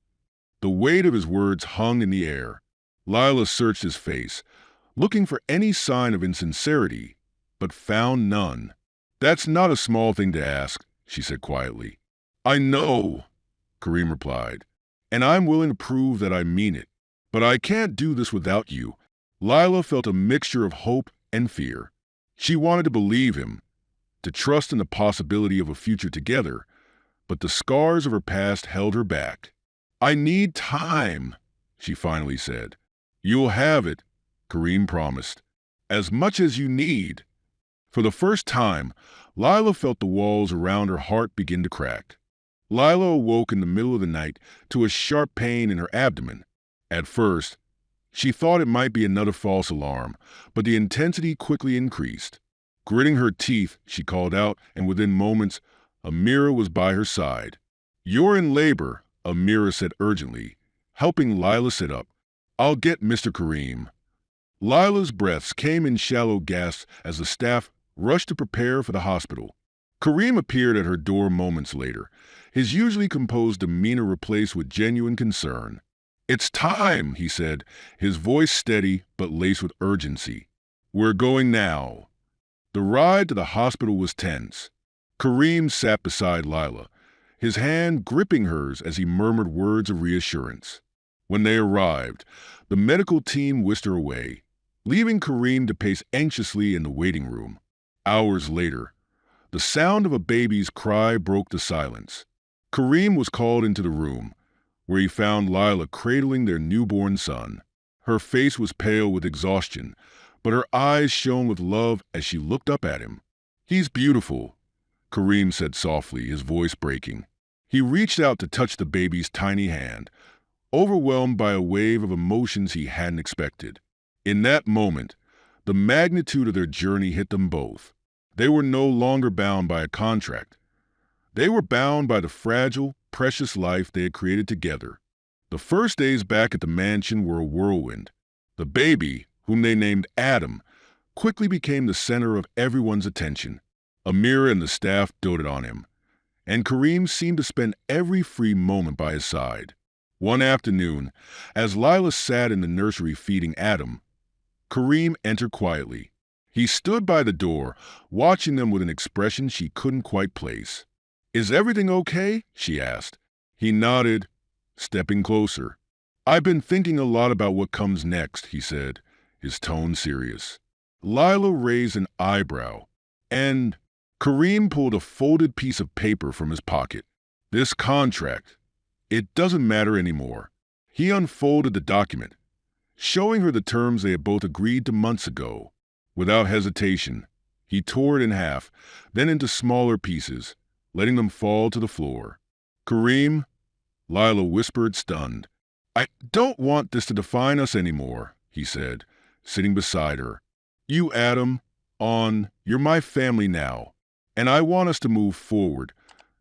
The weight of his words hung in the air. Lila searched his face, looking for any sign of insincerity, but found none. "That's not a small thing to ask," she said quietly. "I know," Kareem replied, "and I'm willing to prove that I mean it. But I can't do this without you." Lila felt a mixture of hope and fear. She wanted to believe him, to trust in the possibility of a future together, but the scars of her past held her back. "I need time," she finally said. "You'll have it," Kareem promised. "As much as you need." For the first time, Lila felt the walls around her heart begin to crack. Lila awoke in the middle of the night to a sharp pain in her abdomen. At first, she thought it might be another false alarm, but the intensity quickly increased. Gritting her teeth, she called out, and within moments, Amira was by her side. "You're in labor," Amira said urgently, helping Lila sit up. "I'll get Mr. Kareem." Lila's breaths came in shallow gasps as the staff rushed to prepare for the hospital. Kareem appeared at her door moments later, his usually composed demeanor replaced with genuine concern. "It's time," he said, his voice steady but laced with urgency. "We're going now." The ride to the hospital was tense. Kareem sat beside Lila, his hand gripping hers as he murmured words of reassurance. When they arrived, the medical team whisked her away, leaving Kareem to pace anxiously in the waiting room. Hours later, the sound of a baby's cry broke the silence. Kareem was called into the room, where he found Lila cradling their newborn son. Her face was pale with exhaustion, but her eyes shone with love as she looked up at him. "He's beautiful," Kareem said softly, his voice breaking. He reached out to touch the baby's tiny hand, overwhelmed by a wave of emotions he hadn't expected. In that moment, the magnitude of their journey hit them both. They were no longer bound by a contract. They were bound by the fragile, precious life they had created together. The first days back at the mansion were a whirlwind. The baby, whom they named Adam, quickly became the center of everyone's attention. Amira and the staff doted on him, and Kareem seemed to spend every free moment by his side. One afternoon, as Lila sat in the nursery feeding Adam, Kareem entered quietly. He stood by the door, watching them with an expression she couldn't quite place. "Is everything okay?" she asked. He nodded, stepping closer. "I've been thinking a lot about what comes next," he said, his tone serious. Lila raised an eyebrow, and Kareem pulled a folded piece of paper from his pocket. "This contract, it doesn't matter anymore." He unfolded the document, showing her the terms they had both agreed to months ago. Without hesitation, he tore it in half, then into smaller pieces, letting them fall to the floor. "Kareem," Lila whispered, stunned. "I don't want this to define us anymore," he said, sitting beside her. "You, Adam, you're my family now, and I want us to move forward,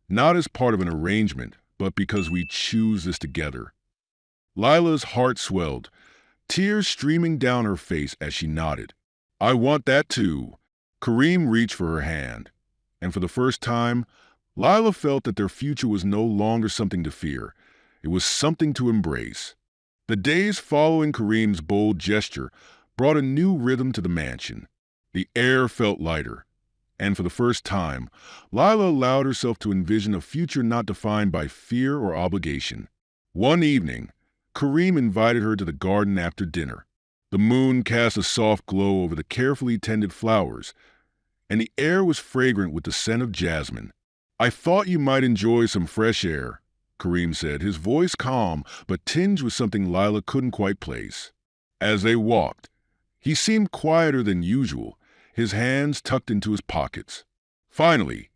not as part of an arrangement, but because we choose this together." Lila's heart swelled, tears streaming down her face as she nodded. "I want that too." Kareem reached for her hand, and for the first time, Lila felt that their future was no longer something to fear. It was something to embrace. The days following Kareem's bold gesture brought a new rhythm to the mansion. The air felt lighter, and for the first time, Lila allowed herself to envision a future not defined by fear or obligation. One evening, Kareem invited her to the garden after dinner. The moon cast a soft glow over the carefully tended flowers, and the air was fragrant with the scent of jasmine. "I thought you might enjoy some fresh air," Kareem said, his voice calm but tinged with something Lila couldn't quite place. As they walked, he seemed quieter than usual, his hands tucked into his pockets. Finally,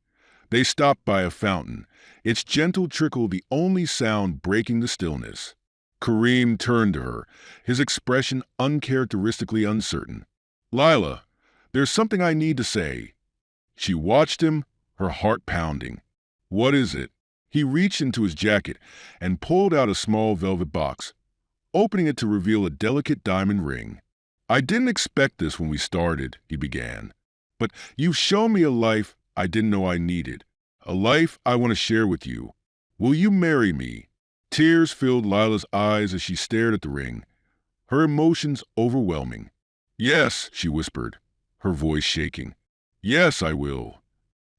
they stopped by a fountain, its gentle trickle the only sound breaking the stillness. Kareem turned to her, his expression uncharacteristically uncertain. "Lila, there's something I need to say." She watched him, her heart pounding. "What is it?" He reached into his jacket and pulled out a small velvet box, opening it to reveal a delicate diamond ring. "I didn't expect this when we started," he began. "But you've shown me a life I didn't know I needed. A life I want to share with you. Will you marry me?" Tears filled Lila's eyes as she stared at the ring, her emotions overwhelming. "Yes," she whispered, her voice shaking. "Yes, I will."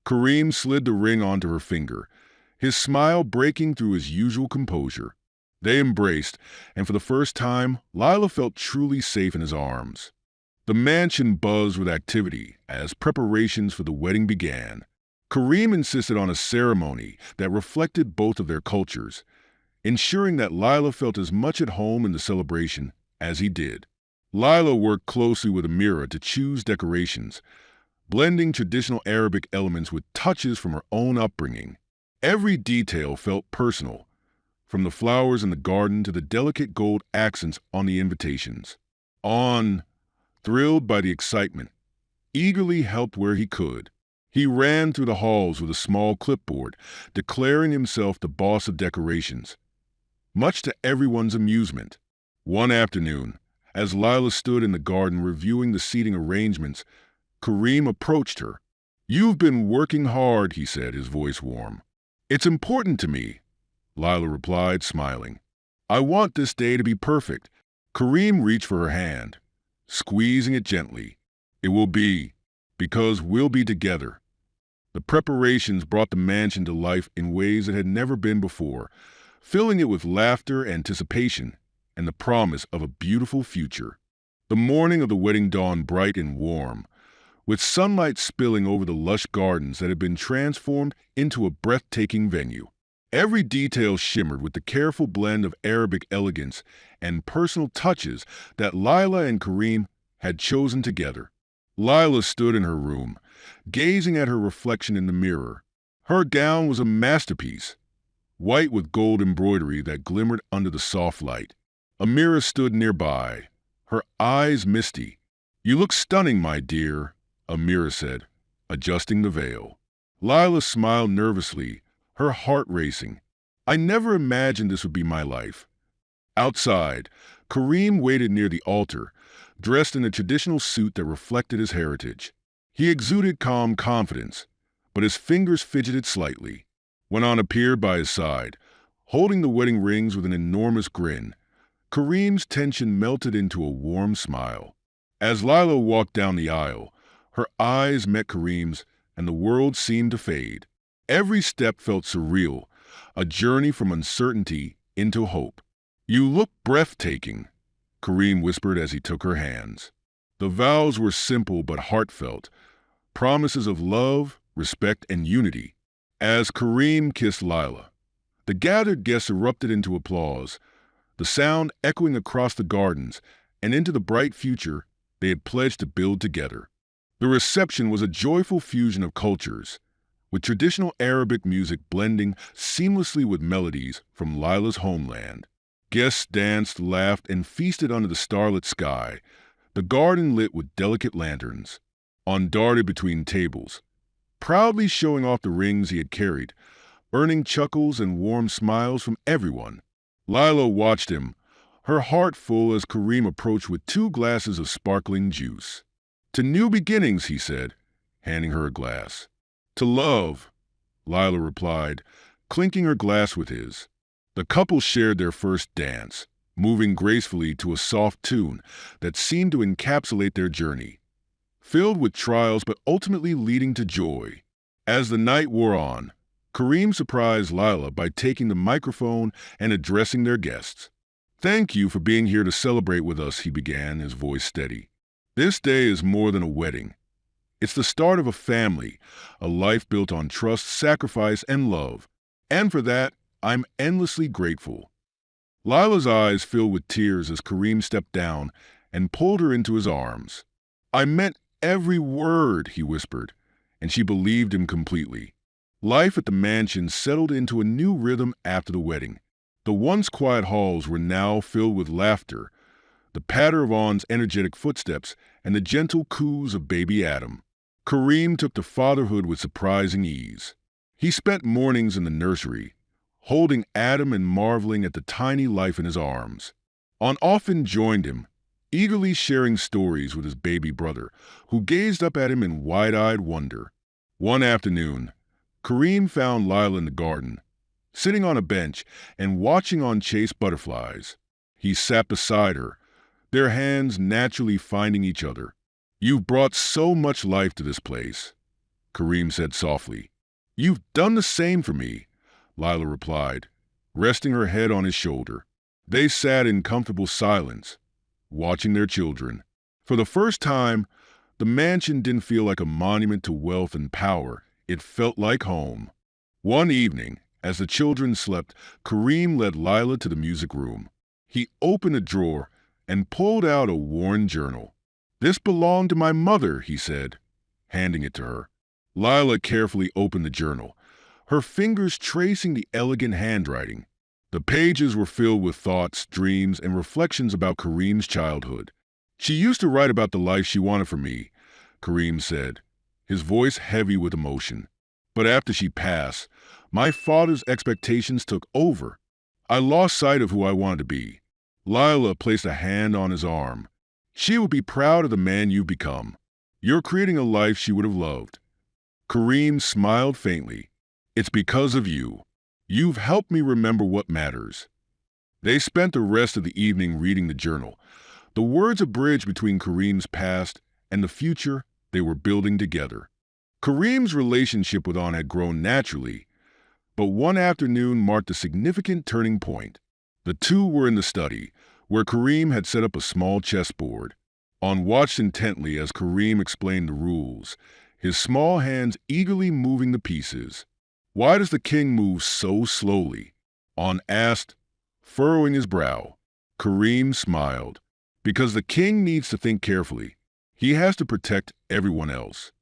Kareem slid the ring onto her finger, his smile breaking through his usual composure. They embraced, and for the first time, Lila felt truly safe in his arms. The mansion buzzed with activity as preparations for the wedding began. Kareem insisted on a ceremony that reflected both of their cultures, ensuring that Lila felt as much at home in the celebration as he did. Lila worked closely with Amira to choose decorations, blending traditional Arabic elements with touches from her own upbringing. Every detail felt personal, from the flowers in the garden to the delicate gold accents on the invitations. On, thrilled by the excitement, eagerly helped where he could. He ran through the halls with a small clipboard, declaring himself the boss of decorations, much to everyone's amusement. One afternoon, as Lila stood in the garden reviewing the seating arrangements, Kareem approached her. "You've been working hard," he said, his voice warm. "It's important to me," Lila replied, smiling. "I want this day to be perfect." Kareem reached for her hand, squeezing it gently. "It will be, because we'll be together." The preparations brought the mansion to life in ways it had never been before, filling it with laughter, anticipation, and the promise of a beautiful future. The morning of the wedding dawned bright and warm, with sunlight spilling over the lush gardens that had been transformed into a breathtaking venue. Every detail shimmered with the careful blend of Arabic elegance and personal touches that Lila and Kareem had chosen together. Lila stood in her room, gazing at her reflection in the mirror. Her gown was a masterpiece, white with gold embroidery that glimmered under the soft light. Amira stood nearby, her eyes misty. "You look stunning, my dear," Amira said, adjusting the veil. Lila smiled nervously, her heart racing. "I never imagined this would be my life." Outside, Kareem waited near the altar, dressed in a traditional suit that reflected his heritage. He exuded calm confidence, but his fingers fidgeted slightly. When An appeared by his side, holding the wedding rings with an enormous grin, Kareem's tension melted into a warm smile. As Lila walked down the aisle, her eyes met Kareem's, and the world seemed to fade. Every step felt surreal, a journey from uncertainty into hope. "You look breathtaking," Kareem whispered as he took her hands. The vows were simple but heartfelt, promises of love, respect, and unity. As Kareem kissed Lila, the gathered guests erupted into applause, the sound echoing across the gardens and into the bright future they had pledged to build together. The reception was a joyful fusion of cultures, with traditional Arabic music blending seamlessly with melodies from Lila's homeland. Guests danced, laughed, and feasted under the starlit sky, the garden lit with delicate lanterns. On darted between tables, proudly showing off the rings he had carried, earning chuckles and warm smiles from everyone. Lila watched him, her heart full as Kareem approached with 2 glasses of sparkling juice. "To new beginnings," he said, handing her a glass. "To love," Lila replied, clinking her glass with his. The couple shared their first dance, moving gracefully to a soft tune that seemed to encapsulate their journey, filled with trials but ultimately leading to joy. As the night wore on, Kareem surprised Lila by taking the microphone and addressing their guests. "Thank you for being here to celebrate with us," he began, his voice steady. "This day is more than a wedding. It's the start of a family, a life built on trust, sacrifice, and love. And for that, I'm endlessly grateful." Lila's eyes filled with tears as Kareem stepped down and pulled her into his arms. "I meant every word," he whispered, and she believed him completely. Life at the mansion settled into a new rhythm after the wedding. The once quiet halls were now filled with laughter, the patter of On's energetic footsteps, and the gentle coos of baby Adam. Kareem took to fatherhood with surprising ease. He spent mornings in the nursery, holding Adam and marveling at the tiny life in his arms. On often joined him, eagerly sharing stories with his baby brother, who gazed up at him in wide-eyed wonder. One afternoon, Kareem found Lila in the garden, sitting on a bench and watching On chase butterflies. He sat beside her, their hands naturally finding each other. "You've brought so much life to this place," Kareem said softly. "You've done the same for me," Lila replied, resting her head on his shoulder. They sat in comfortable silence, watching their children. For the first time, the mansion didn't feel like a monument to wealth and power. It felt like home. One evening, as the children slept, Kareem led Lila to the music room. He opened a drawer and pulled out a worn journal. "This belonged to my mother," he said, handing it to her. Lila carefully opened the journal, her fingers tracing the elegant handwriting. The pages were filled with thoughts, dreams, and reflections about Kareem's childhood. "She used to write about the life she wanted for me," Kareem said, his voice heavy with emotion. "But after she passed, my father's expectations took over. I lost sight of who I wanted to be." Lila placed a hand on his arm. "She would be proud of the man you've become. You're creating a life she would have loved." Kareem smiled faintly. "It's because of you. You've helped me remember what matters." They spent the rest of the evening reading the journal, the words a bridge between Kareem's past and the future they were building together. Kareem's relationship with On had grown naturally, but one afternoon marked a significant turning point. The two were in the study, where Kareem had set up a small chessboard. On watched intently as Kareem explained the rules, his small hands eagerly moving the pieces. "Why does the king move so slowly?" On asked, furrowing his brow. Kareem smiled. "Because the king needs to think carefully. He has to protect everyone else."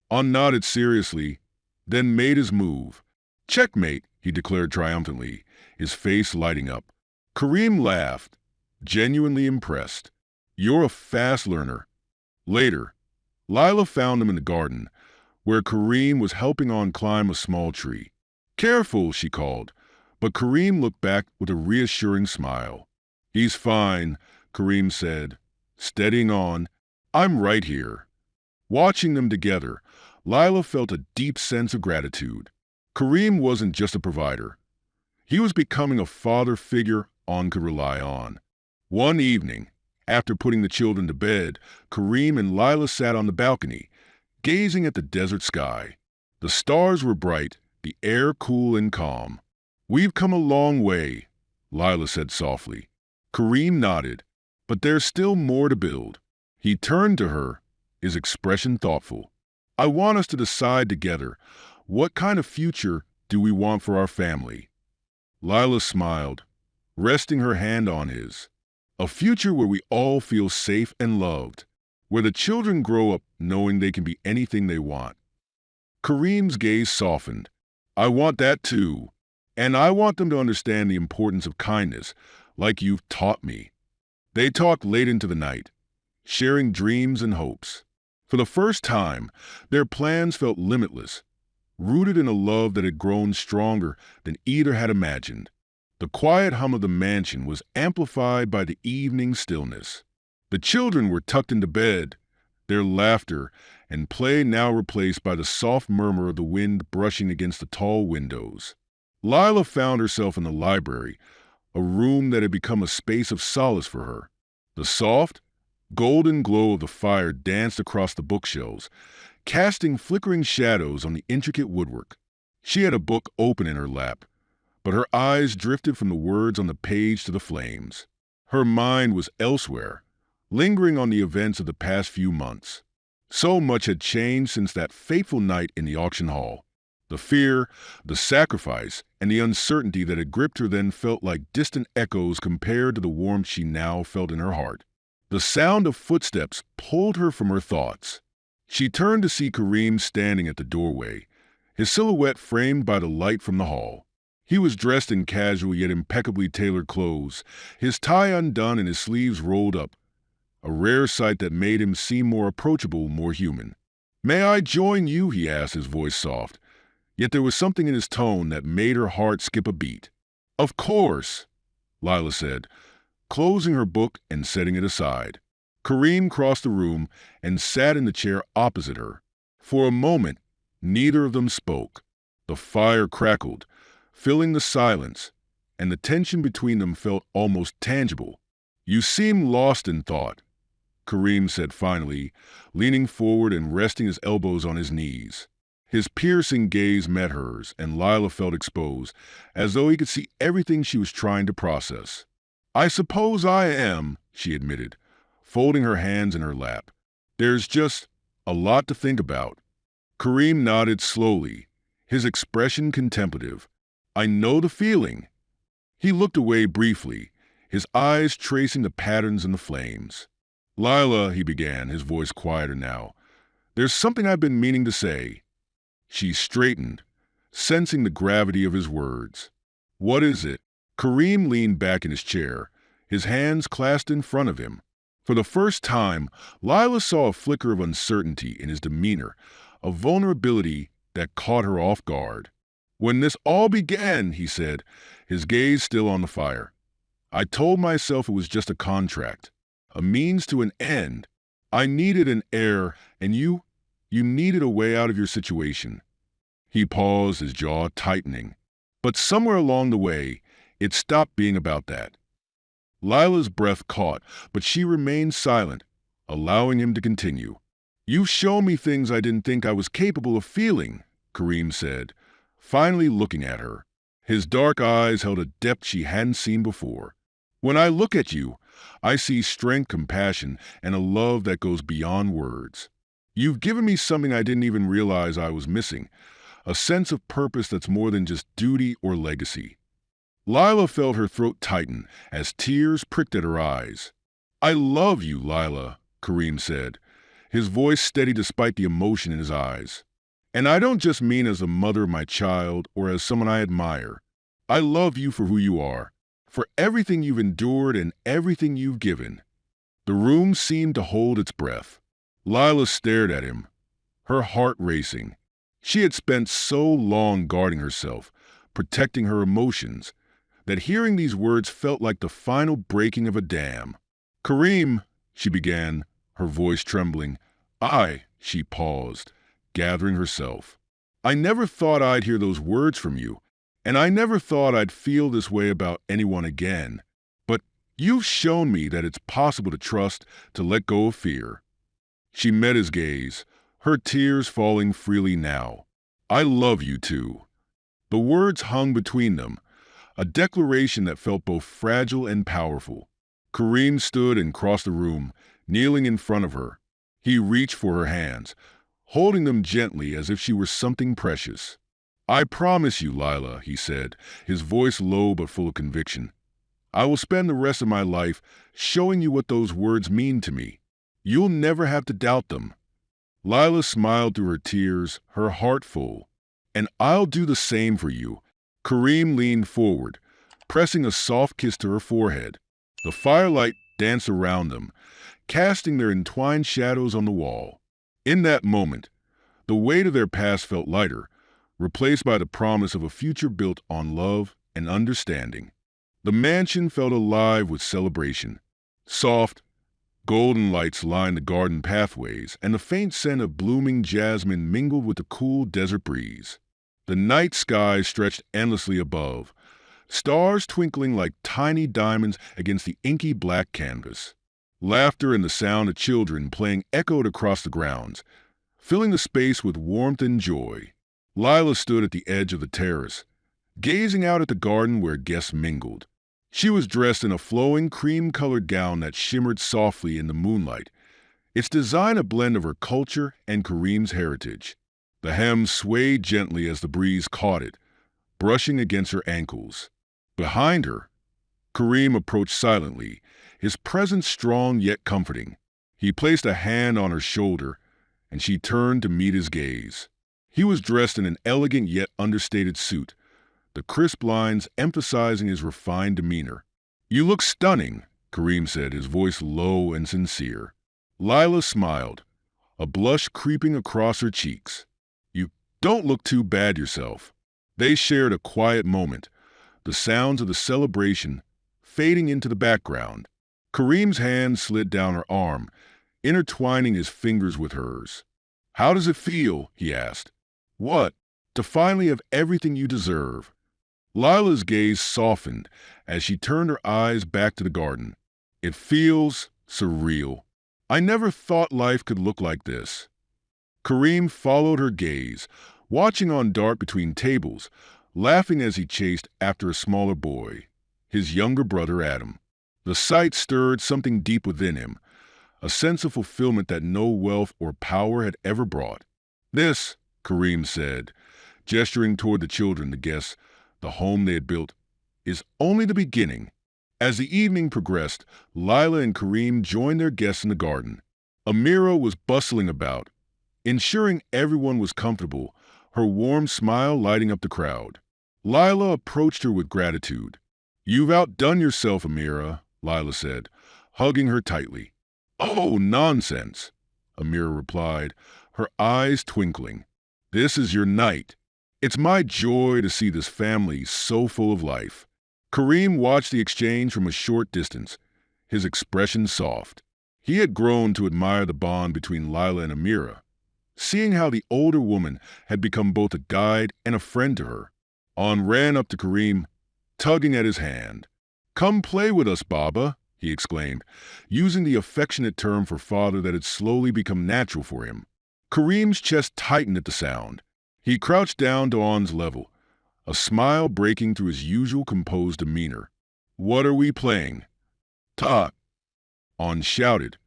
On nodded seriously, then made his move. "Checkmate," he declared triumphantly, his face lighting up. Kareem laughed, genuinely impressed. "You're a fast learner." Later, Lila found him in the garden, where Kareem was helping On climb a small tree. "Careful," she called, but Kareem looked back with a reassuring smile. "He's fine," Kareem said, steadying On. "I'm right here." Watching them together, Lila felt a deep sense of gratitude. Kareem wasn't just a provider. He was becoming a father figure On could rely on. One evening, after putting the children to bed, Kareem and Lila sat on the balcony, gazing at the desert sky. The stars were bright, the air cool and calm. "We've come a long way," Lila said softly. Kareem nodded. But there's still more to build. He turned to her, his expression thoughtful. I want us to decide together, what kind of future do we want for our family? Lila smiled, resting her hand on his. A future where we all feel safe and loved, where the children grow up knowing they can be anything they want. Kareem's gaze softened. I want that too. And I want them to understand the importance of kindness, like you've taught me. They talked late into the night, sharing dreams and hopes. For the first time, their plans felt limitless, rooted in a love that had grown stronger than either had imagined. The quiet hum of the mansion was amplified by the evening stillness. The children were tucked into bed, their laughter and play now replaced by the soft murmur of the wind brushing against the tall windows. Lila found herself in the library, a room that had become a space of solace for her. The soft, golden glow of the fire danced across the bookshelves, casting flickering shadows on the intricate woodwork. She had a book open in her lap, but her eyes drifted from the words on the page to the flames. Her mind was elsewhere, lingering on the events of the past few months. So much had changed since that fateful night in the auction hall. The fear, the sacrifice, and the uncertainty that had gripped her then felt like distant echoes compared to the warmth she now felt in her heart. The sound of footsteps pulled her from her thoughts. She turned to see Kareem standing at the doorway, his silhouette framed by the light from the hall. He was dressed in casual yet impeccably tailored clothes, his tie undone and his sleeves rolled up, a rare sight that made him seem more approachable, more human. "May I join you?" he asked, his voice soft. Yet there was something in his tone that made her heart skip a beat. "Of course," Lila said, closing her book and setting it aside. Kareem crossed the room and sat in the chair opposite her. For a moment, neither of them spoke. The fire crackled, filling the silence, and the tension between them felt almost tangible. "You seem lost in thought," Kareem said finally, leaning forward and resting his elbows on his knees. His piercing gaze met hers, and Lila felt exposed, as though he could see everything she was trying to process. "I suppose I am," she admitted, folding her hands in her lap. "There's just a lot to think about." Kareem nodded slowly, his expression contemplative. "I know the feeling." He looked away briefly, his eyes tracing the patterns in the flames. "Lila," he began, his voice quieter now, "there's something I've been meaning to say." She straightened, sensing the gravity of his words. "What is it?" Kareem leaned back in his chair, his hands clasped in front of him. For the first time, Lila saw a flicker of uncertainty in his demeanor, a vulnerability that caught her off guard. "When this all began," he said, his gaze still on the fire, "I told myself it was just a contract, a means to an end. I needed an heir, and you needed a way out of your situation." He paused, his jaw tightening. But somewhere along the way, it stopped being about that. Lila's breath caught, but she remained silent, allowing him to continue. "You've shown me things I didn't think I was capable of feeling," Kareem said, finally looking at her. His dark eyes held a depth she hadn't seen before. "When I look at you, I see strength, compassion, and a love that goes beyond words. You've given me something I didn't even realize I was missing, a sense of purpose that's more than just duty or legacy." Lila felt her throat tighten as tears pricked at her eyes. "I love you, Lila," Kareem said, his voice steady despite the emotion in his eyes. "And I don't just mean as a mother of my child or as someone I admire. I love you for who you are, for everything you've endured and everything you've given." The room seemed to hold its breath. Lila stared at him, her heart racing. She had spent so long guarding herself, protecting her emotions, that hearing these words felt like the final breaking of a dam. "Kareem," she began, her voice trembling. She paused, gathering herself. "I never thought I'd hear those words from you, and I never thought I'd feel this way about anyone again. But you've shown me that it's possible to trust, to let go of fear." She met his gaze, her tears falling freely now. "I love you too." The words hung between them, a declaration that felt both fragile and powerful. Kareem stood and crossed the room, kneeling in front of her. He reached for her hands, holding them gently as if she were something precious. "I promise you, Lila," he said, his voice low but full of conviction, "I will spend the rest of my life showing you what those words mean to me. You'll never have to doubt them." Lila smiled through her tears, her heart full. "And I'll do the same for you." Kareem leaned forward, pressing a soft kiss to her forehead. The firelight danced around them, casting their entwined shadows on the wall. In that moment, the weight of their past felt lighter, replaced by the promise of a future built on love and understanding. The mansion felt alive with celebration. Soft, golden lights lined the garden pathways, and the faint scent of blooming jasmine mingled with the cool desert breeze. The night sky stretched endlessly above, stars twinkling like tiny diamonds against the inky black canvas. Laughter and the sound of children playing echoed across the grounds, filling the space with warmth and joy. Lila stood at the edge of the terrace, gazing out at the garden where guests mingled. She was dressed in a flowing cream-colored gown that shimmered softly in the moonlight, its design a blend of her culture and Kareem's heritage. The hem swayed gently as the breeze caught it, brushing against her ankles. Behind her, Kareem approached silently, his presence strong yet comforting. He placed a hand on her shoulder, and she turned to meet his gaze. He was dressed in an elegant yet understated suit, the crisp lines emphasizing his refined demeanor. "You look stunning," Kareem said, his voice low and sincere. Lila smiled, a blush creeping across her cheeks. "You don't look too bad yourself." They shared a quiet moment, the sounds of the celebration fading into the background. Kareem's hand slid down her arm, intertwining his fingers with hers. "How does it feel?" he asked. "What? To finally have everything you deserve." Lila's gaze softened as she turned her eyes back to the garden. "It feels surreal. I never thought life could look like this." Kareem followed her gaze, watching on dart between tables, laughing as he chased after a smaller boy, his younger brother Adam. The sight stirred something deep within him, a sense of fulfillment that no wealth or power had ever brought. "This," Kareem said, gesturing toward the children, the guests, the home they had built, "is only the beginning." As the evening progressed, Lila and Kareem joined their guests in the garden. Amira was bustling about, ensuring everyone was comfortable, her warm smile lighting up the crowd. Lila approached her with gratitude. "You've outdone yourself, Amira," Lila said, hugging her tightly. "Oh, nonsense," Amira replied, her eyes twinkling. "This is your night. It's my joy to see this family so full of life." Kareem watched the exchange from a short distance, his expression soft. He had grown to admire the bond between Lila and Amira, seeing how the older woman had become both a guide and a friend to her. On ran up to Kareem, tugging at his hand. "Come play with us, Baba," he exclaimed, using the affectionate term for father that had slowly become natural for him. Kareem's chest tightened at the sound. He crouched down to On's level, a smile breaking through his usual composed demeanor. "What are we playing?" "Talk," On shouted,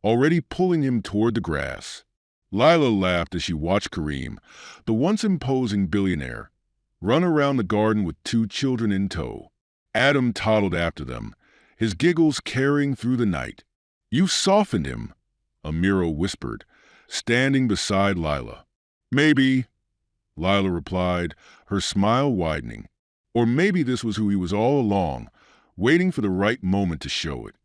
already pulling him toward the grass. Lila laughed as she watched Kareem, the once imposing billionaire, run around the garden with two children in tow. Adam toddled after them, his giggles carrying through the night. "You've softened him," Amira whispered, standing beside Lila. "Maybe," Lila replied, her smile widening. "Or maybe this was who he was all along, waiting for the right moment to show it."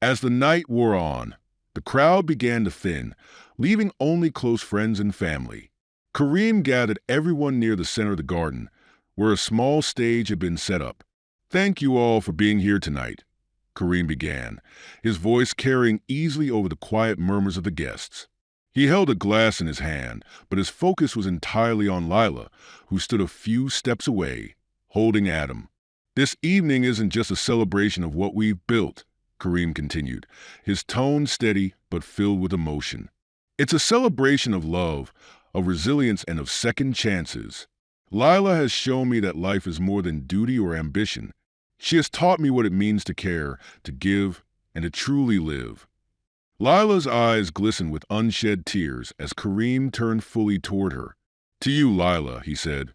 As the night wore on, the crowd began to thin, leaving only close friends and family. Kareem gathered everyone near the center of the garden, where a small stage had been set up. "Thank you all for being here tonight," Kareem began, his voice carrying easily over the quiet murmurs of the guests. He held a glass in his hand, but his focus was entirely on Lila, who stood a few steps away, holding Adam. "This evening isn't just a celebration of what we've built," Kareem continued, his tone steady but filled with emotion. "It's a celebration of love, of resilience, and of second chances." Lila has shown me that life is more than duty or ambition. She has taught me what it means to care, to give, and to truly live. Lila's eyes glistened with unshed tears as Kareem turned fully toward her. To you, Lila, he said,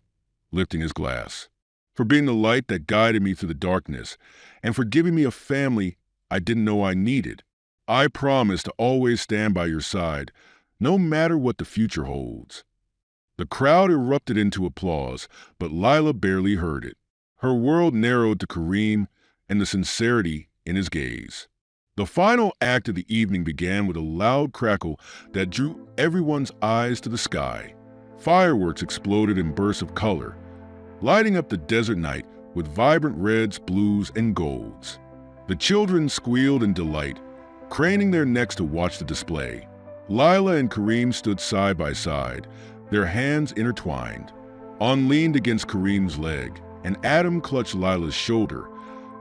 lifting his glass, for being the light that guided me through the darkness, and for giving me a family I didn't know I needed. I promise to always stand by your side, no matter what the future holds. The crowd erupted into applause, but Lila barely heard it. Her world narrowed to Kareem and the sincerity in his gaze. The final act of the evening began with a loud crackle that drew everyone's eyes to the sky. Fireworks exploded in bursts of color, lighting up the desert night with vibrant reds, blues, and golds. The children squealed in delight, craning their necks to watch the display. Lila and Kareem stood side by side, their hands intertwined. On leaned against Kareem's leg, and Adam clutched Lila's shoulder,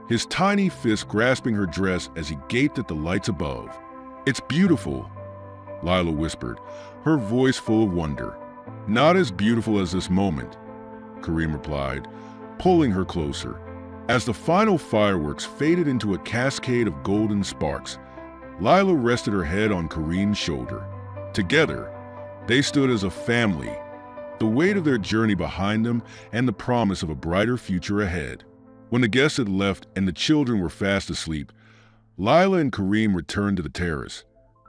his tiny fist grasping her dress as he gaped at the lights above. "It's beautiful," Lila whispered, her voice full of wonder. "Not as beautiful as this moment," Kareem replied, pulling her closer. As the final fireworks faded into a cascade of golden sparks, Lila rested her head on Kareem's shoulder. Together, they stood as a family, the weight of their journey behind them and the promise of a brighter future ahead. When the guests had left and the children were fast asleep, Lila and Kareem returned to the terrace,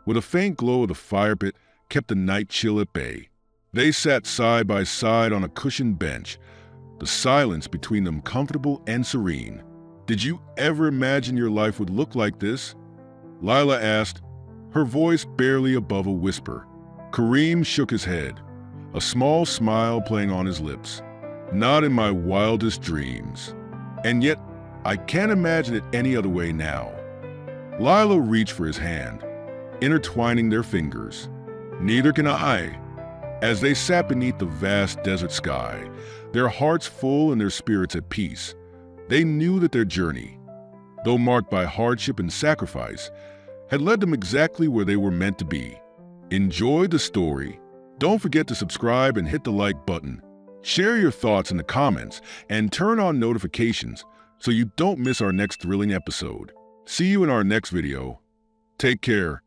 where the faint glow of the fire pit kept the night chill at bay. They sat side by side on a cushioned bench, the silence between them comfortable and serene. "Did you ever imagine your life would look like this?" Lila asked, her voice barely above a whisper. Kareem shook his head, a small smile playing on his lips. "Not in my wildest dreams. And yet, I can't imagine it any other way now." Lila reached for his hand, intertwining their fingers. "Neither can I." As they sat beneath the vast desert sky, their hearts full and their spirits at peace, they knew that their journey, though marked by hardship and sacrifice, had led them exactly where they were meant to be. Enjoy the story. Don't forget to subscribe and hit the like button. Share your thoughts in the comments and turn on notifications so you don't miss our next thrilling episode. See you in our next video. Take care